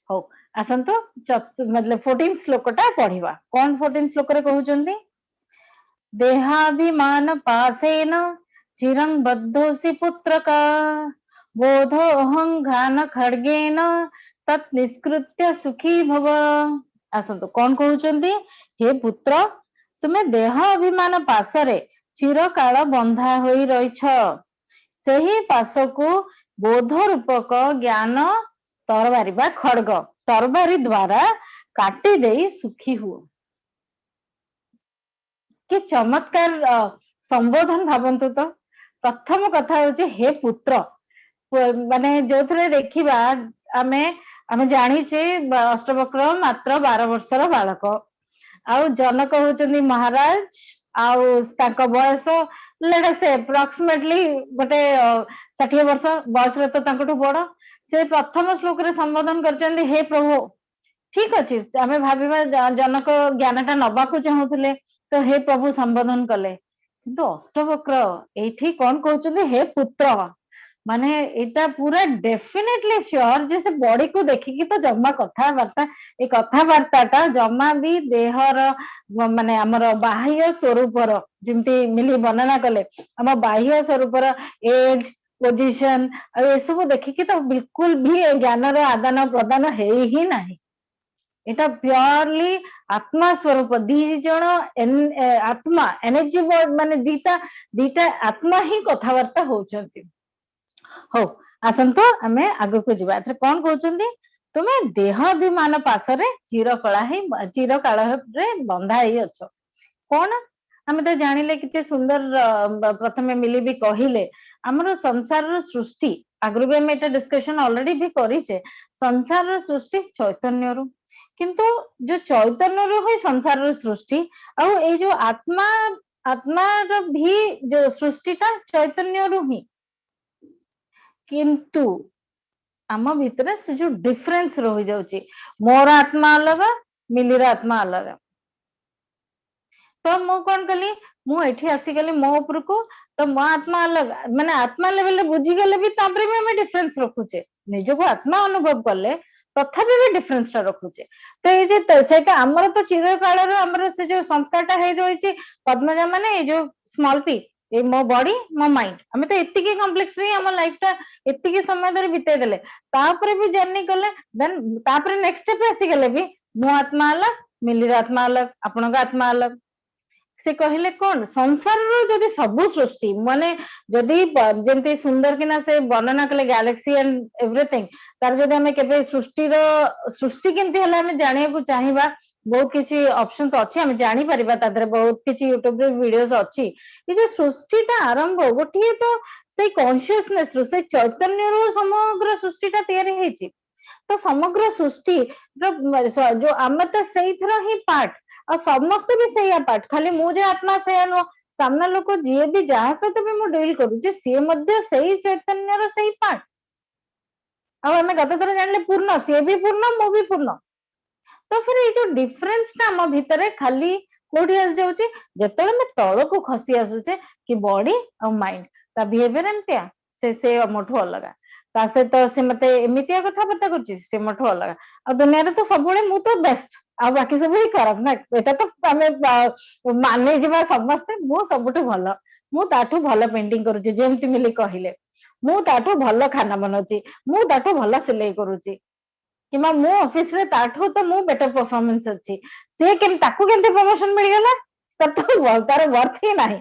ହଉ ଆସନ୍ତୁ मतलब 14 ଶ୍ଲୋକଟା ପଢିବା। କଣ 14 ଶ୍ଲୋକରେ କହୁଛନ୍ତି? देहाभिमान पासेन चिरं बद्धोऽसि पुत्रका बोधोऽहं घान खड्गेन तत् निष्कृत्य सुखी भव। आसନ୍ତୁ କଣ କହୁଛନ୍ତି? हे पुत्र, ତୁମେ ଦେହ ଅଭିମାନ ପାଶରେ ଚିରକାଳ ବନ୍ଧା ହୋଇ ରହିଛ। ସେହି ପାଶକୁ ବୋଧ ରୂପକ ଜ୍ଞାନ ତରବାରୀ ବା ଖଡ୍ଗ ତରବାରୀ ଦ୍ୱାରା କାଟି ଦେଇ ସୁଖୀ ହୁଅ। କି ଚମତ୍କାର ସମ୍ବୋଧନ ଭାବନ୍ତୁ ତ। ପ୍ରଥମ କଥା ହଉଛି ହେ ପୁତ୍ର, ମାନେ ଯୋଉଥିରେ ଦେଖିବା ଆମେ ଆମେ ଜାଣିଛେ ଅଷ୍ଟବକ୍ର ମାତ୍ର 12 ବର୍ଷର ବାଳକ, ଆଉ ଜନକ ହଉଛନ୍ତି ମହାରାଜ, ଆଉ ତାଙ୍କ ବୟସ ଲେଟ୍ ସେ ଆପ୍ରୋକ୍ସିମେଟଲି ଗୋଟେ 60 ବର୍ଷ ବୟସରେ ତ ତାଙ୍କଠୁ ବଡ। ସେ ପ୍ରଥମ ଶ୍ଲୋକରେ ସମ୍ବୋଧନ କରିଛନ୍ତି ହେ ପ୍ରଭୁ। ଠିକ ଅଛି, ଆମେ ଭାବିବା ଜନକ ଜ୍ଞାନଟା ନବାକୁ ଚାହୁଁଥିଲେ ତ ହେ ପ୍ରଭୁ ସମ୍ବୋଧନ କଲେ, କିନ୍ତୁ ଅଷ୍ଟବକ୍ର ଏଇଠି କଣ କହୁଛନ୍ତି? ହେ ପୁତ୍ର। ମାନେ ଏଇଟା ପୁରା ଡେଫିନେଟଲି ସିଓର ଯେ ସେ ବଡିକୁ ଦେଖିକି ତ ଜମା କଥାବାର୍ତ୍ତା, ଏ କଥାବାର୍ତ୍ତାଟା ଜମା ବି ଦେହର ମାନେ ଆମର ବାହ୍ୟ ସ୍ୱରୂପର, ଯେମିତି ମିଲି ବର୍ଣ୍ଣନା କଲେ ଆମ ବାହ୍ୟ ସ୍ୱରୂପର ଏଜ୍ ପୋଜିସନ ଆଉ ଏସବୁ ଦେଖିକି ତ ବିଲକୁଲ ବି ଜ୍ଞାନର ଆଦାନ ପ୍ରଦାନ ହେଇ ହିଁ ନାହିଁ। এটা পিওরলি আত্মা স্বরূপ, ଦି ଜଣ ଆତ୍ମା ଏନର୍ଜି ମାନେ ଦିଟା ଦିଟା ଆତ୍ମା ହିଁ କଥାବାର୍ତ୍ତା ହଉଛନ୍ତି। ହଉ ଆସନ୍ତୁ ଆମେ ଆଗକୁ ଯିବା। ଏଥିରେ କଣ କହୁଛନ୍ତି? ତୁମେ ଦେହାଭିମାନ ପାଶରେ ଚିରକାଳରେ ବନ୍ଧା ହେଇ ଅଛ। କଣ ଆମେ ତ ଜାଣିଲେ କେତେ ସୁନ୍ଦର, ପ୍ରଥମେ ମିଲି ବି କହିଲେ ଆମର ସଂସାରର ସୃଷ୍ଟି, ଆଗରୁ ବି ଆମେ ଏଟା ଡିସ୍କସନ ଅଲରେଡି ବି କରିଛେ, ସଂସାରର ସୃଷ୍ଟି ଚୈତନ୍ୟରୁ, କିନ୍ତୁ ଯୋଉ ଚୈତନ୍ୟରୁ ହିଁ ସଂସାରର ସୃଷ୍ଟି, ଆଉ ଏଇ ଯୋଉ ଆତ୍ମାର ବି ଯୋଉ ସୃଷ୍ଟିଟା ଚୈତନ୍ୟରୁ ହିଁ, କିନ୍ତୁ ଆମ ଭିତରେ ସେ ଯୋଉ ଡିଫରେନ୍ସ ରହିଯାଉଛି, ମୋର ଆତ୍ମା ଅଲଗା, ମିଲିର ଆତ୍ମା ଅଲଗା। ତ ମୁଁ କଣ କଲି, ମୁଁ ଏଠି ଆସିଗଲି ମୋ ଉପରକୁ, ତ ମୋ ଆତ୍ମା ଅଲଗା, ମାନେ ଆତ୍ମା ଲେଭେଲରେ ବୁଝିଗଲେ ବି ତାପରେ ବି ଆମେ ଡିଫରେନ୍ସ ରଖୁଛେ, ନିଜକୁ ଆତ୍ମା ଅନୁଭବ କଲେ ତଥାପି ବି ଡିଫରେନ୍ସଟା ରଖୁଛେ। ତ ଏଇ ଯେ ସେଇଟା ଆମର ତ ଚିରକାଳର ଆମର ସେ ଯୋଉ ସଂସ୍କାରଟା ହେଇ ରହିଛି ପଦ୍ମଜା, ମାନେ ଏଇ ଯୋଉ ସ୍ମଲ ପି, ଏଇ ମୋ ବଡି ମୋ ମାଇଣ୍ଡ, ଆମେ ତ ଏତିକି କମ୍ପ୍ଲେକ୍ସ ରେ ଆମ ଲାଇଫଟା ଏତିକି ସମୟ ଧରି ବିତେଇ ଦେଲେ, ତାପରେ ବି ଜର୍ଣ୍ଣି କଲେ, ଦେନ୍ ତାପରେ ନେକ୍ସଟ ଷ୍ଟେପ ଆସିଗଲେ ବି ମୋ ଆତ୍ମା ଅଲଗା, ମିଲିର ଆତ୍ମା ଅଲଗା, ଆପଣଙ୍କ ଆତ୍ମା ଅଲଗା। ସେ କହିଲେ କଣ, ସଂସାରର ଯଦି ସବୁ ସୃଷ୍ଟି, ମାନେ ଯଦି ଯେମିତି ସୁନ୍ଦର କିନା ସେ ବର୍ଣ୍ଣନା କଲେ ଗ୍ୟାଲେକ୍ସି ଆଣ୍ଡ ଏଭ୍ରିଥିଙ୍ଗ, ତାର ଯଦି ଆମେ କେବେ ସୃଷ୍ଟି କେମିତି ହେଲା ଆମେ ଜାଣିବାକୁ ଚାହିଁବା, ବହୁତ କିଛି ଅପସନ୍ସ ଅଛି, ଆମେ ଜାଣିପାରିବା, ତା ଦେହରେ ବହୁତ କିଛି ୟୁଟ୍ୟୁବରେ ଭିଡିଓସ ଅଛି। ଏ ଯୋଉ ସୃଷ୍ଟିଟା ଆରମ୍ଭ ଗୋଟିଏ ତ ସେଇ କନସିୟସନେସ ରୁ, ସେଇ ଚୈତନ୍ୟରୁ ସମଗ୍ର ସୃଷ୍ଟିଟା ତିଆରି ହେଇଛି। ତ ସମଗ୍ର ସୃଷ୍ଟି ଯୋଉ ଆମେ ତ ସେଇଥିର ହିଁ ପାର୍ଟ, ଆଉ ସମସ୍ତେ ବି ସେଇଆ ପାର୍ଟ, ଖାଲି ମୁଁ ଯେ ଆତ୍ମା ସେଇଆ ନୁହଁ, ସାମ୍ନା ଲୋକ ଯିଏ ବି ଯାହା ସହିତ ବି ମୁଁ ଡିଲ୍ କରୁଛି ସିଏ ମଧ୍ୟ ସେଇ ଚୈତନ୍ୟର ସେଇ ପାର୍ଟ। ଆଉ ଆମେ ଗତ ଥର ଜାଣିଲେ ପୂର୍ଣ୍ଣ, ସିଏ ବି ପୂର୍ଣ୍ଣ, ମୁଁ ବି ପୂର୍ଣ୍ଣ। ତ ଫିର ଏଇ ଯୋଉ ଡିଫରେନ୍ସଟା ଆମ ଭିତରେ ଖାଲି କୋଉଠି ଆସିଯାଉଛି, ଯେତେବେଳେ ଆମେ ତଳକୁ ଖସି ଆସୁଛେ କି ବଡି ଆଉ ମାଇଣ୍ଡ, ତା ବିହେଭିୟର ଏମିତିଆ, ସେ ମୋଠୁ ଅଲଗା, ତା ସହିତ ସେ ମତେ ଏମିତିଆ କଥାବାର୍ତ୍ତା କରୁଛି, ସେ ମୋଠୁ ଅଲଗା, ଆଉ ଦୁନିଆରେ ତ ସବୁବେଳେ ମୁଁ ତ ବେଷ୍ଟ, ଆଉ ବାକି ସବୁ ହିଁ ଖରାପ ନା, ଏଟା ତ ଆମେ ମାନିଯିବା ସମସ୍ତେ, ମୁଁ ସବୁଠୁ ଭଲ, ମୁଁ ତାଠୁ ଭଲ ପେଣ୍ଟିଂ କରୁଛି, ଯେମିତି ମିଲି କହିଲେ, ମୁଁ ତାଠୁ ଭଲ ଖାନା ବନଉଛି, ମୁଁ ତାଠୁ ଭଲ ସିଲେଇ କରୁଛି, କିମ୍ବା ମୁଁ ଅଫିସରେ ତାଠୁ ତ ମୁଁ ବେଟର ପରଫର୍ମାନ୍ସ ଅଛି, ସେ ତାକୁ କେମିତି ପ୍ରମୋସନ ମିଳିଗଲା, ତାର ୱର୍ଥ ହିଁ ନାହିଁ।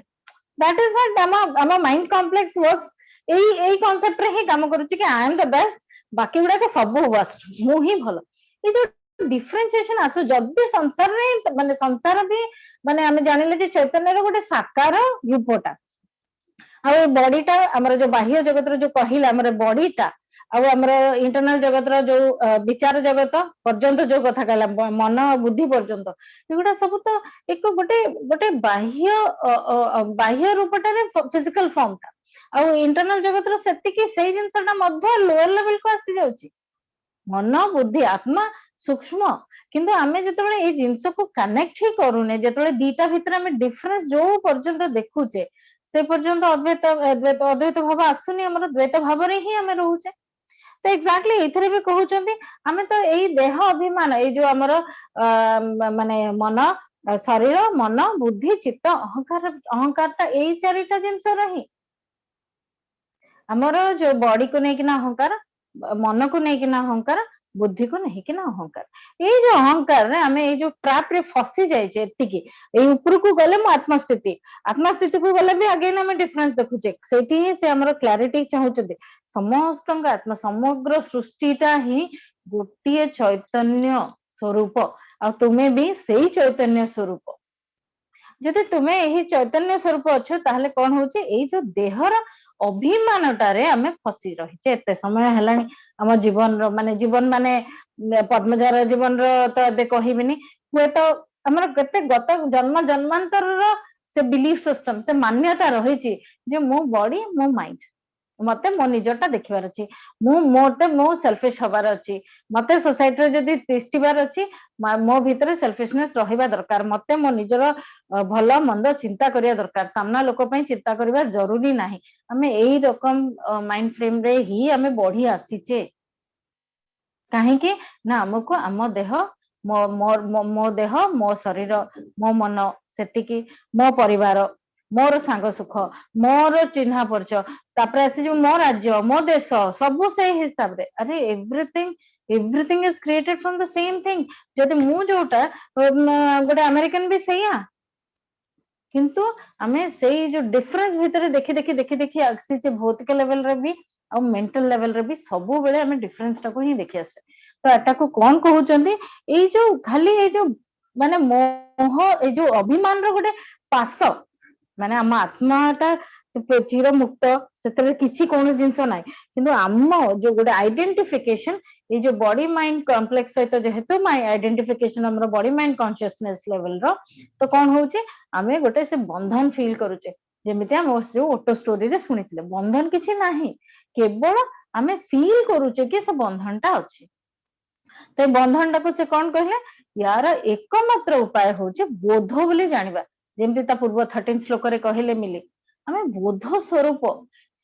ଦ୍ୟାଟ ଇଜ ନଟ୍ ଆମ ମାଇଣ୍ଡ କମ୍ପ୍ଲେକ୍ସ ୱର୍କସ ଏଇ କନସେପ୍ଟରେ ହିଁ କାମ କରୁଛି କି ଆଇ ଏମ୍ ଦ ବେଷ୍ଟ, ବାକି ଗୁଡାକ ସବୁ ୱର୍ଷ୍ଟ, ମୁଁ ହିଁ ଭଲ। ଏଇ ଯୋଉ डिफरेंशिएशन आसु जदि संसार रे माने संसार भी माने आमे जानिले जे चैतन्य रो गोटे साकार रूपटा आ बॉडीटा हमर जो बाह्य जगत रो जो कहिला हमर बॉडीटा आ हमर इंटरनल जगत रो जो विचार जगत पर्यंत जो कथा कहला मन बुद्धि पर्यंत एगुडा सब तो एक गोटे गोटे बाह्य रूपटारे फिजिकल फॉर्म टा आ इंटरनल जगत रो सेतिकी सेही जिंसटा मध्य लोअर लेवल को आसी जाउची मन बुद्धि आत्मा सूक्ष्म किंतु आमे जेतेबेले ए जिंस को कनेक्ट ही करूने जेतेबेले दीटा भितर आमे डिफरेंस जो पर्यंत देखुचे से पर्यंत अद्वैत भाव आसुनी हमर द्वैत भाव रे ही आमे रहूचे तो एक्जाक्टली एथरे भी कहउचंदी आमे तो एई देह अभिमान ए जो हमर माने मन शरीर मन बुद्धि चित्त अहंकारटा एई चारिटा जिंस रही हमर जो बॉडी को नहीं किना अहंकार मन को नहीं किना अहंकार बुद्धि को नहीं किना अहंकार ये जो अहंकार रे हमें ये जो ट्रैप रे फसी जाय छे एतिकी ए ऊपर को गले म आत्मस्थिति को गले भी अगेन हमें डिफरेंस देखुचे सेठी ही से हमर क्लैरिटी चाहउचदे समस्त आत्मा समग्र सृष्टिटा ही गोटिए चैतन्य स्वरूप आ तुम्हें भी सही चैतन्य स्वरूप जदि तुम्हें यही चैतन्य स्वरूप अच्छो ताहले कौन होचे एई जो देहर अभिमानटारे आमे फसी रहिचे एते समय हेलानी हम जीवन रो माने पद्मजार जीवन रो तो एबे कहिबिनी हुए तो हमर केते गत जन्म जन्मांतर रो से बिलीफ सिस्टम से मान्यता रहिची जे मो बॉडी मो माइंड मते मो निजटा देखिबार अछि मो सेल्फिश हबार अछि मते सोसाइटी रे जदी तिष्टिबार अछि मो भितरे सेल्फिशनेस रहिबा दरकार मते मो निजर भलो मंद चिंता करिया दरकार सामना लोक पई चिंता करिबा जरूरी नाही हमें एही रकम माइंड फ्रेम रे ही हमें बढ़ी आसीचे काहे कि ना हमको आम देह मो देह मो शरीर मो मन सेतिकी मो परिवार मोर सांग सुख मोर चिन्हा परिचय तापरे आसी जो मो राज्य मो देश सब से हिसाब रे अरे everything is created from the same thing जदि मु जोटा गोटे अमेरिकन भी सैया किंतु आमे सेही जो डिफरेंस भितर देखि आसी जे भौतिक लेवल रे भी और मेंटल लेवल रे भी सब बेले आमे डिफरेंस टाको ही देखि आसे तो एटा को कोन कहउचंदी ए जो खाली ए जो माने मोह ए जो अभिमान रो गोटे पास माने हम आत्माटा चिर मुक्त से किसी कौन जिनस ना कि आम जो गोटे आइडेंटिफिकेशन ये जो बॉडी माइंड कॉम्प्लेक्स सहित जेहेतु आइडेंटिफिकेशन हमर बॉडी माइंड कॉन्शियसनेस लेवल रो तो कौन होचे आमे गोटे से बंधन फील करूचे जेमिति हम जो ऑटो स्टोरी रे सुनिथिले बंधन किछि नाही केवल आमे फील करूचे कि से बंधनटा अछि तो बंधन टाको से कौन कहले यार एकमात्र उपाय होचे बोध बोली जानिबा जेमति ता पूर्व 13 श्लोक रे कहले मिले हमें बोध स्वरूप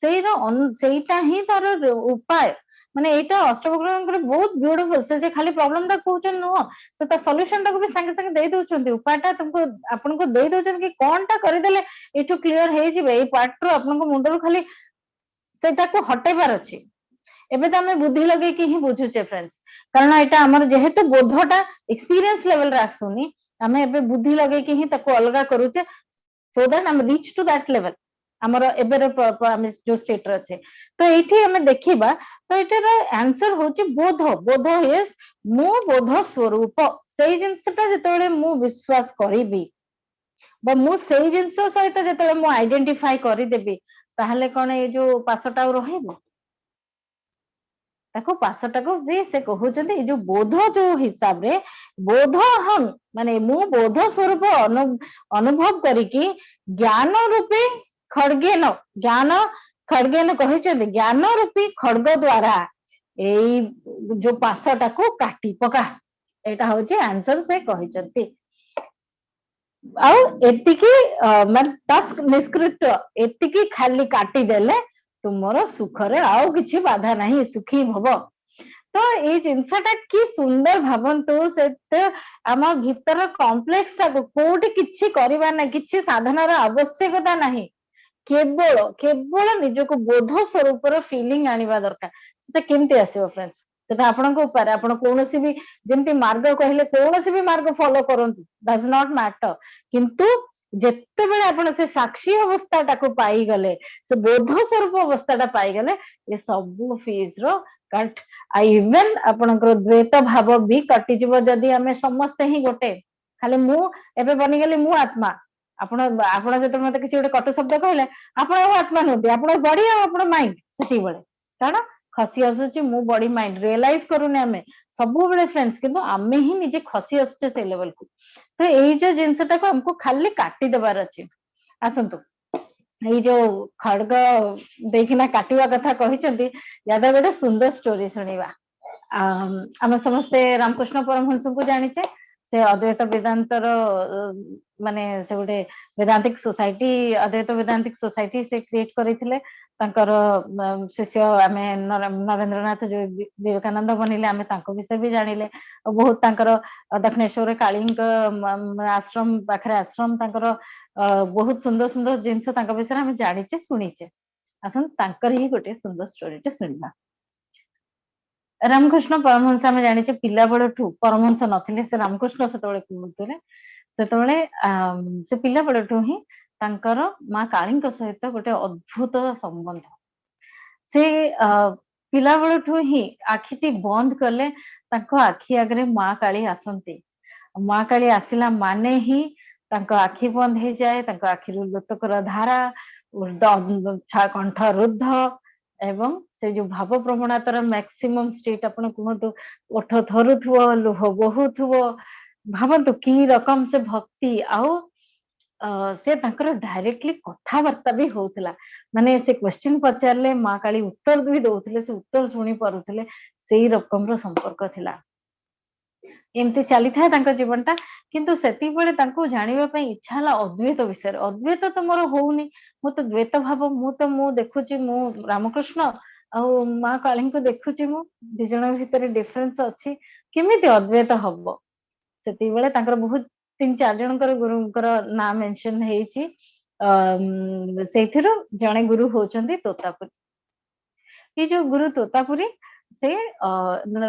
सेटा ही तार उपाय माने एटा अष्टवक्र बहुत ब्यूटीफुल से जे खाली प्रॉब्लम ता कहउछन नो से ता सॉल्यूशन ता को भी संगे संगे दे दोचंती उपायटा तुमको आपन को दे दोचन कि कोनटा करि देले एटू क्लियर हे जिवे ए पार्ट रो आपन को मुंडर खाली सेटा को हटेबार अछि एबे त हमें बुद्धि लगे कि ही बुझुचे फ्रेंड्स कारण एटा हमर जेहेतु बोधटा एक्सपीरियंस लेवल रे आसुनी हमें एबे बुद्धि लगे कि ही ताको अलगा करूचे सो दैट हम रीच टू दैट लेवल हमर एबे हम जो स्टेट रे अछि तो एठी हमें देखिबा तो एटर आंसर होची बोध इज मो बोध स्वरूप सेही जिंसटा जतबेले मु विश्वास करिबी बा मु सेही जिंस सहित जतबेले मु आइडेंटिफाई करि देबी ताहले कोन ए जो पासटा रहइबो ताको पासटा को भी से कहउचंदी ए जो बोध जो हिसाब रे बोध हम माने मु बोध स्वरूप अनुभव करिकी ज्ञान रूपी खड़गेन कहउचंदी ज्ञान रूपी खड़ग द्वारा एई जो पासटा को काटी पका एटा होचे आंसर से कहउचंती आ एतिकी मन टास्क निष्कृत एतिकी खाली काटी देले तुमरो सुख रे आउ किछि बाधा नहीं सुखी भव तो ए जिंसटा की सुंदर भावंतु से आम भीतर कॉम्प्लेक्स टा कोठी किछि करिबा ना किछि साधनार आवश्यकता नहीं केवल निजको बोध स्वरूप रो फीलिंग आनिबा दरकार सेटा केमते आसीबो फ्रेंड्स सेटा आपनको ऊपर आपण कोनोसी भी जेंति मार्ग कहले कोनोसी भी मार्ग फॉलो करंतु डज नॉट मैटर किंतु जेते बेले आपण से साक्षी अवस्था टाको पाई गले से बोध स्वरूप अवस्था टा पाई गले ये सब फीस रो कट इवन आपणकर द्वैत भाव भी कटिଯିव जदि आमे समस्ते ही गोटे खाली मु एबे बनिगली मु आत्मा आपण आपण जते मते किसी गोटे कटु शब्द कहले आपण आत्मा नहोती आपण बॉडी आ आपण माइंड सेती बेले कारण खसी आसुची मु बॉडी माइंड रियलाइज करूने आमे सब बेले फ्रेंड्स किंतु आमे ही निजे खसी आसुचे से लेवल को तो एई जो जिंसटा को हमको खाली काटी देबार अछि आसंतु एई जो खड़ग देखिना काटिवा कथा कहिसंती यादा गोटे सुंदर स्टोरी सुनिवा आम समस्ते रामकृष्ण परमहंस को जानिचे से अद्वैत वेदांतर माने से गोटे वेदांतिक सोसाइटी अद्वैत वेदांतिक सोसाइटी से क्रिएट करिथिले तांकर शिष्य आमे नरेंद्रनाथ जो विवेकानंद बनिले आमे तांको विषय भी जानिले बहुत तांकर दक्षिणेश्वर कालींक आश्रम पाखरे आश्रम तांकर बहुत सुंदर सुंदर जिनस तांका विषय आमे जानिचे सुनिचे आसन तांकर ही गोटे सुंदर स्टोरीटे सुनिबा रामकृष्ण परमहंस आमे जानिचे पिला बेलठू परमहंस नथिले से रामकृष्ण सेतबेले कहउतले सेतबेले से पिला बेलठू ही तांकर मां कालींक सहित गोटे अद्भुत संबंध से पिला बेलठू ही आखिटी बंद कले तांको आखि आगरे मां काली आसंती मां काली आसिला माने ही तांको आखि बंद हे जाए तांको आखिरु लोतकर धारा कंठ रुद्ध एवं से जो भाव प्रवणतार मैक्सिमम स्टेट आपण कहतु ओठ थरुथुव लुह बहुथुव भावंतु की रकम से भक्ति आउ से तांकर डायरेक्टली कथावार्ता भी होउतला माने से क्वेश्चन पचारले मां काली उत्तर भी दउतले से उत्तर सुनी पारुतले सेही रकम रो संपर्क थिला एमती चली था तांको जीवनटा किंतु सेती बेले तांको जानिबा पई इच्छा हला अद्वैत विषय अद्वैत तो मोर होउनी मु तो द्वैत भाव मु देखुची मु रामकृष्ण आ मां काली को देखुची मु दि जण भितर डिफरेंस अछि केमिति अद्वैत हबो सेती बेले तांकर बहुत 3-4 जनकर गुरुंकर नाम मेंशन हेची सेथिरो जणे गुरु होचंदी तोतापुरी ये जो गुरु तोतापुरी से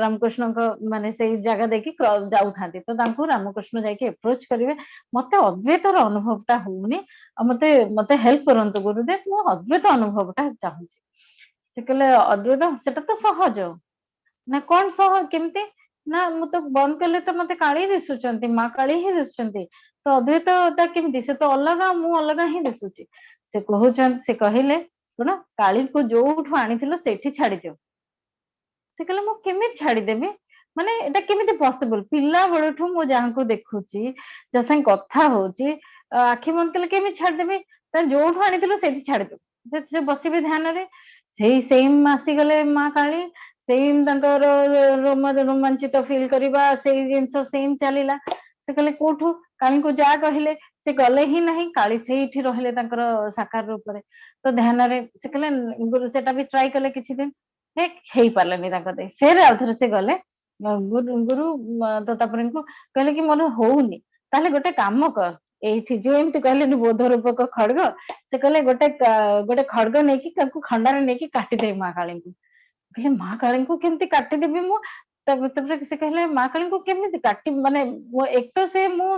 रामकृष्ण माने से जगह देखि जाऊ थांती तो तांको रामकृष्ण जाके अप्रोच करिवे मते अद्वैतर अनुभवटा होउनी मते मते हेल्प करंतु गुरुदेव मो अद्वैत अनुभवटा चाहूची से कहले अद्वैत सेटा तो सहज ना कोन सह केमते ना मु तो बंद करले तो मते काली दिसुचंती मां काली ही दिसुचंती तो अद्वैतटा केमती से तो अलगा मु अलगा ही दिसुची से कहउचन से कहिले सुनो काली को जोठु आनिथिलो सेठी छाडी दियो से कहले मु केमिति छाडी देबी माने एटा केमिति पॉसिबल पिला बडठू मु जहां को देखुची जसं कथा होची आखि बंद करले केमिति छाडी देबी त जोठु आनिथिलो सेठी छाडी दो से बसिबे ध्यान रे सेही सेम आसी गले मां काली सेम तांकर रोमांचित फील करिबा सेही जिंस सेम चलीला से कहले कोठू काली को जा कहले से गले ही नहीं काली सेठी रहले तांकर साकार रूप रे तो ध्यान रे से कहले गुरु सेटा भी ट्राई करले किछि दिन हे पारलेनी तांको दे फेर आउथरे से गले गुरु तोतापुरी को कहले कि मोर होउनी ताले गोटे काम कर एठी जो एमती कहले बोध रूपक खड़ग से कहले गोटे खड़ग नेकी तांको खंडारे नेकी काटी दे मां काली को कहले मां काली को केमती काटी देबी मु तब से कहले मां काली को केमती काटी माने एक तो से मु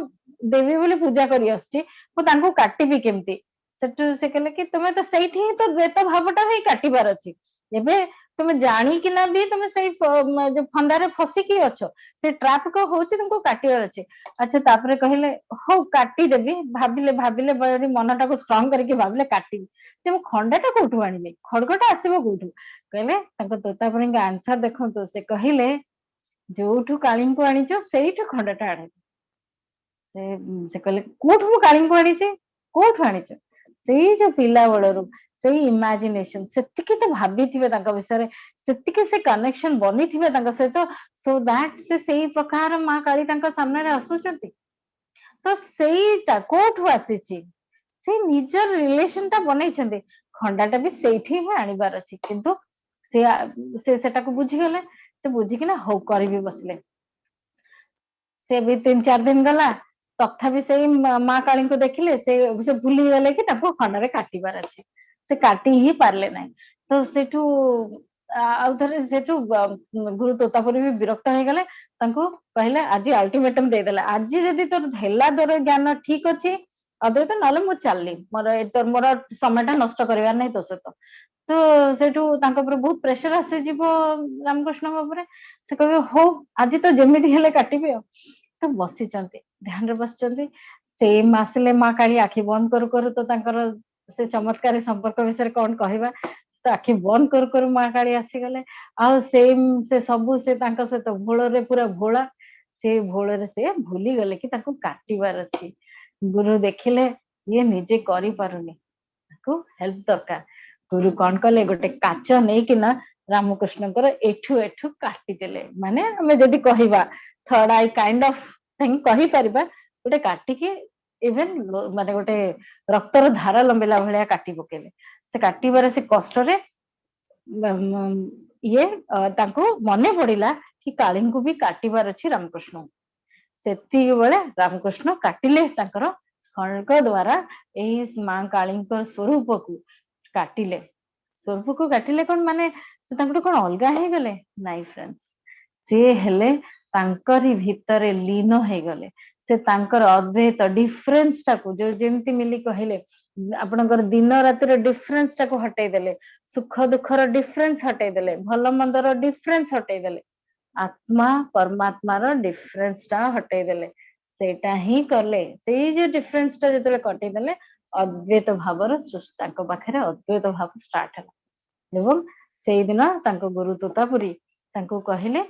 देवी बोले पूजा करी आछी मु तांको काटीबी केमती सेटू से कहले कि तुमे तो सेठी ही तो द्वैत भावटा ही काटिबार अछि एबे तुम जानी कि ना भी तुम से जो फंदारे फसिकी अच्छो से ट्रैप को होची तुमको काटिबार अछि अच्छा तापरे कहले हो काटी देबी भाबिले भाबिले बड़ी मनटा को स्ट्रांग करके भाबिले काटी जे मु खंडाटा कोठु आनिबे खड़गटा आसीबो कोठु कहले ताको तोतापुरी का आंसर देखंतो से कहले जोठु काली को आनिचो सेठु खंडाटा आने से कहले कोठु काली को आनिचे कोठु आनिचो सेही जो पिला बळरू सेही इमेजिनेशन सेतिके तो भाबिथिबे ताका विषय सेतिके से कनेक्शन बनिथिबे ताका सहित सो दैट से सेही प्रकार मां काली ताका सामने रे आसुचंती तो सेहीटा कोठु आसीची से निजर रिलेशन टा बनेइछंती खंडाटा भी सेठी ही आनिबार अछि किंतु से सेटा को बुझी गले से बुझी कि ना हो करबी बसले से भी 3-4 दिन गला तथापि से मां काली को देखिले से भूली गले कि ताको खंडारे काटिबार अछि से काटी ही पारले नहीं तो सेठू आउथरे सेठू गुरु तोतापुरी भी विरक्त हो गले तांको कहले आज अल्टीमेटम दे देला आज जदी तोर धेला दर ज्ञान ठीक अछि ଅଦ୍ୱୈତ ନହେଲେ ମୁଁ ଚାଲିଲି ମୋର ସମୟଟା ନଷ୍ଟ କରିବାର ନାହିଁ ତୋ ସହିତ। ତ ସେଠୁ ତାଙ୍କ ଉପରେ ବହୁତ ପ୍ରେସର ଆସିଯିବ ରାମକୃଷ୍ଣଙ୍କ ଉପରେ। ସେ କହିବେ ହଉ ଆଜି ତ ଯେମିତି ହେଲେ କାଟିବି ଆଉ। ତ ବସିଛନ୍ତି ଧ୍ୟାନରେ ବସିଛନ୍ତି। ସେମ୍ ଆସିଲେ ମା କାଳୀ ଆଖି ବନ୍ଦ କରୁ କରୁ ତ ତାଙ୍କର ସେ ଚମତ୍କାରୀ ସମ୍ପର୍କ ବିଷୟରେ କଣ କହିବା। ତ ଆଖି ବନ୍ଦ କରୁ କରୁ ମା କାଳୀ ଆସିଗଲେ। ଆଉ ସେମ୍ ସେ ସବୁ ସେ ତାଙ୍କ ସହିତ ଭୋଳରେ ପୁରା ଭୋଳା। ସେ ଭୋଳରେ ସେ ଭୁଲିଗଲେ କି ତାକୁ କାଟିବାର ଅଛି। ଗୁରୁ ଦେଖିଲେ ଇଏ ନିଜେ କରିପାରୁନି, ତାକୁ ହେଲ୍ପ ଦରକାର। ଗୁରୁ କଣ କଲେ ଗୋଟେ କାଚ ନେଇକିନା ରାମକୃଷ୍ଣଙ୍କର ଏଠୁ କାଟିଦେଲେ। ମାନେ ଆମେ ଯଦି କହିବା third I kind of thing କହିପାରିବା, ଗୋଟେ କାଟିକି ଇଭେନ ମାନେ ଗୋଟେ ରକ୍ତର ଧାର ଲମ୍ବିଲା ଭଳିଆ କାଟି ପକେଇଲେ। ସେ କାଟିବାରେ ସେ କଷ୍ଟରେ ଇଏ ତାଙ୍କୁ ମନେ ପଡିଲା କି କାଳୀଙ୍କୁ ବି କାଟିବାର ଅଛି ରାମକୃଷ୍ଣ। ସେତିକି ବେଳେ ରାମକୃଷ୍ଣ କାଟିଲେ ତାଙ୍କର ଖଡ୍ଗ ଦ୍ଵାରା ଏଇ ମା କାଳୀଙ୍କ ସ୍ୱରୂପକୁ କାଟିଲେ। ସ୍ୱରୂପକୁ କାଟିଲେ କଣ ମାନେ ସେ ତାଙ୍କଠୁ କଣ ଅଲଗା ହେଇଗଲେ? ନାଇଁ ଫ୍ରେଣ୍ଡସ୍, ସିଏ ହେଲେ ତାଙ୍କରି ଭିତରେ ଲୀନ ହେଇଗଲେ। ସେ ତାଙ୍କର ଅଦ୍ୱୈତ ଡିଫରେନ୍ସ ଟାକୁ ଯେମିତି ମିଲି କହିଲେ ଆପଣଙ୍କର ଦିନ ରାତିର ଡିଫରେନ୍ସ ଟାକୁ ହଟେଇ ଦେଲେ, ସୁଖ ଦୁଃଖର ଡିଫରେନ୍ସ ହଟେଇ ଦେଲେ, ଭଲ ମନ୍ଦର ଡିଫରେନ୍ସ ହଟେଇ ଦେଲେ, ଆତ୍ମା ପରମାତ୍ମାର ଡିଫରେନ୍ସ ଟା ହଟେଇ ଦେଲେ। ସେଇଟା ହିଁ କଲେ। ସେଇ ଯୋଉ ଡିଫରେନ୍ସ ଟା ଯେତେବେଳେ କଟେଇ ଦେଲେ ଅଦ୍ୱୈତ ଭାବର ତାଙ୍କ ପାଖରେ ଅଦ୍ୱୈତ ଭାବ ଷ୍ଟାର୍ଟ ହେଲା। ଏବଂ ସେଇଦିନ ତାଙ୍କ ଗୁରୁ ତୋତାପୁରୀ ତାଙ୍କୁ କହିଲେ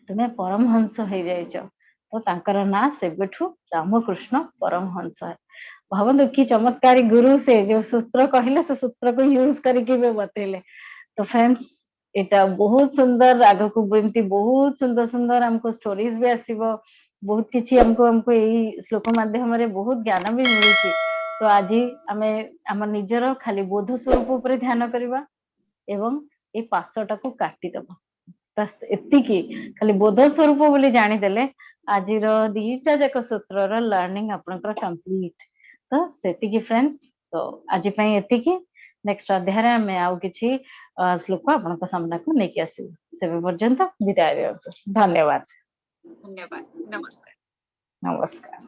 ତୁମେ ପରମହଂସ ହେଇଯାଇଛ। ତ ତାଙ୍କର ନାଁ ସେବେଠୁ ରାମକୃଷ୍ଣ ପରମହଂସ। ଭାବନ୍ତୁ କି ଚମତ୍କାରୀ ଗୁରୁ, ସେ ଯୋଉ ସୂତ୍ର କହିଲେ ସେ ସୂତ୍ରକୁ ୟୁଜ କରିକି ବି ବତେଇଲେ। ତ ଫ୍ରେଣ୍ଡସ୍, ଏଇଟା ବହୁତ ସୁନ୍ଦର। ଆଗକୁ ଏମିତି ବହୁତ ସୁନ୍ଦର ସୁନ୍ଦର ଆମକୁ ଷ୍ଟୋରିଜ ବି ଆସିବ। ବହୁତ କିଛି ଆମକୁ ଏଇ ଶ୍ଲୋକ ମାଧ୍ୟମରେ ବହୁତ ଜ୍ଞାନ ବି ମିଳୁଛି। ତ ଆଜି ଆମେ ଆମ ନିଜର ଖାଲି ବୋଧ ସ୍ୱରୂପ ଉପରେ ଧ୍ୟାନ କରିବା ଏବଂ ଏଇ ପାଶଟାକୁ କାଟିଦବା। ବାସ୍ ଏତିକି, ଖାଲି ବୋଧ ସ୍ୱରୂପ ବୋଲି ଜାଣିଦେଲେ ଆଜିର ଦିଟା ଯାକ ସୂତ୍ରର ଲର୍ଣ୍ଣିଂ ଆପଣଙ୍କର କମ୍ପ୍ଲିଟ। ତ ସେତିକି ଫ୍ରେଣ୍ଡସ୍, ତ ଆଜି ପାଇଁ ଏତିକି। ନେକ୍ସଟ ଅଧ୍ୟାୟରେ ଆମେ ଆଉ କିଛି ଶ୍ଲୋକ ଆପଣଙ୍କ ସାମ୍ନାକୁ ନେଇକି ଆସିବୁ। ସେବେ ପର୍ଯ୍ୟନ୍ତ ବିଦାୟ ଦିଅନ୍ତୁ। ଧନ୍ୟବାଦ। ଧନ୍ୟବାଦ। ନମସ୍କାର। ନମସ୍କାର।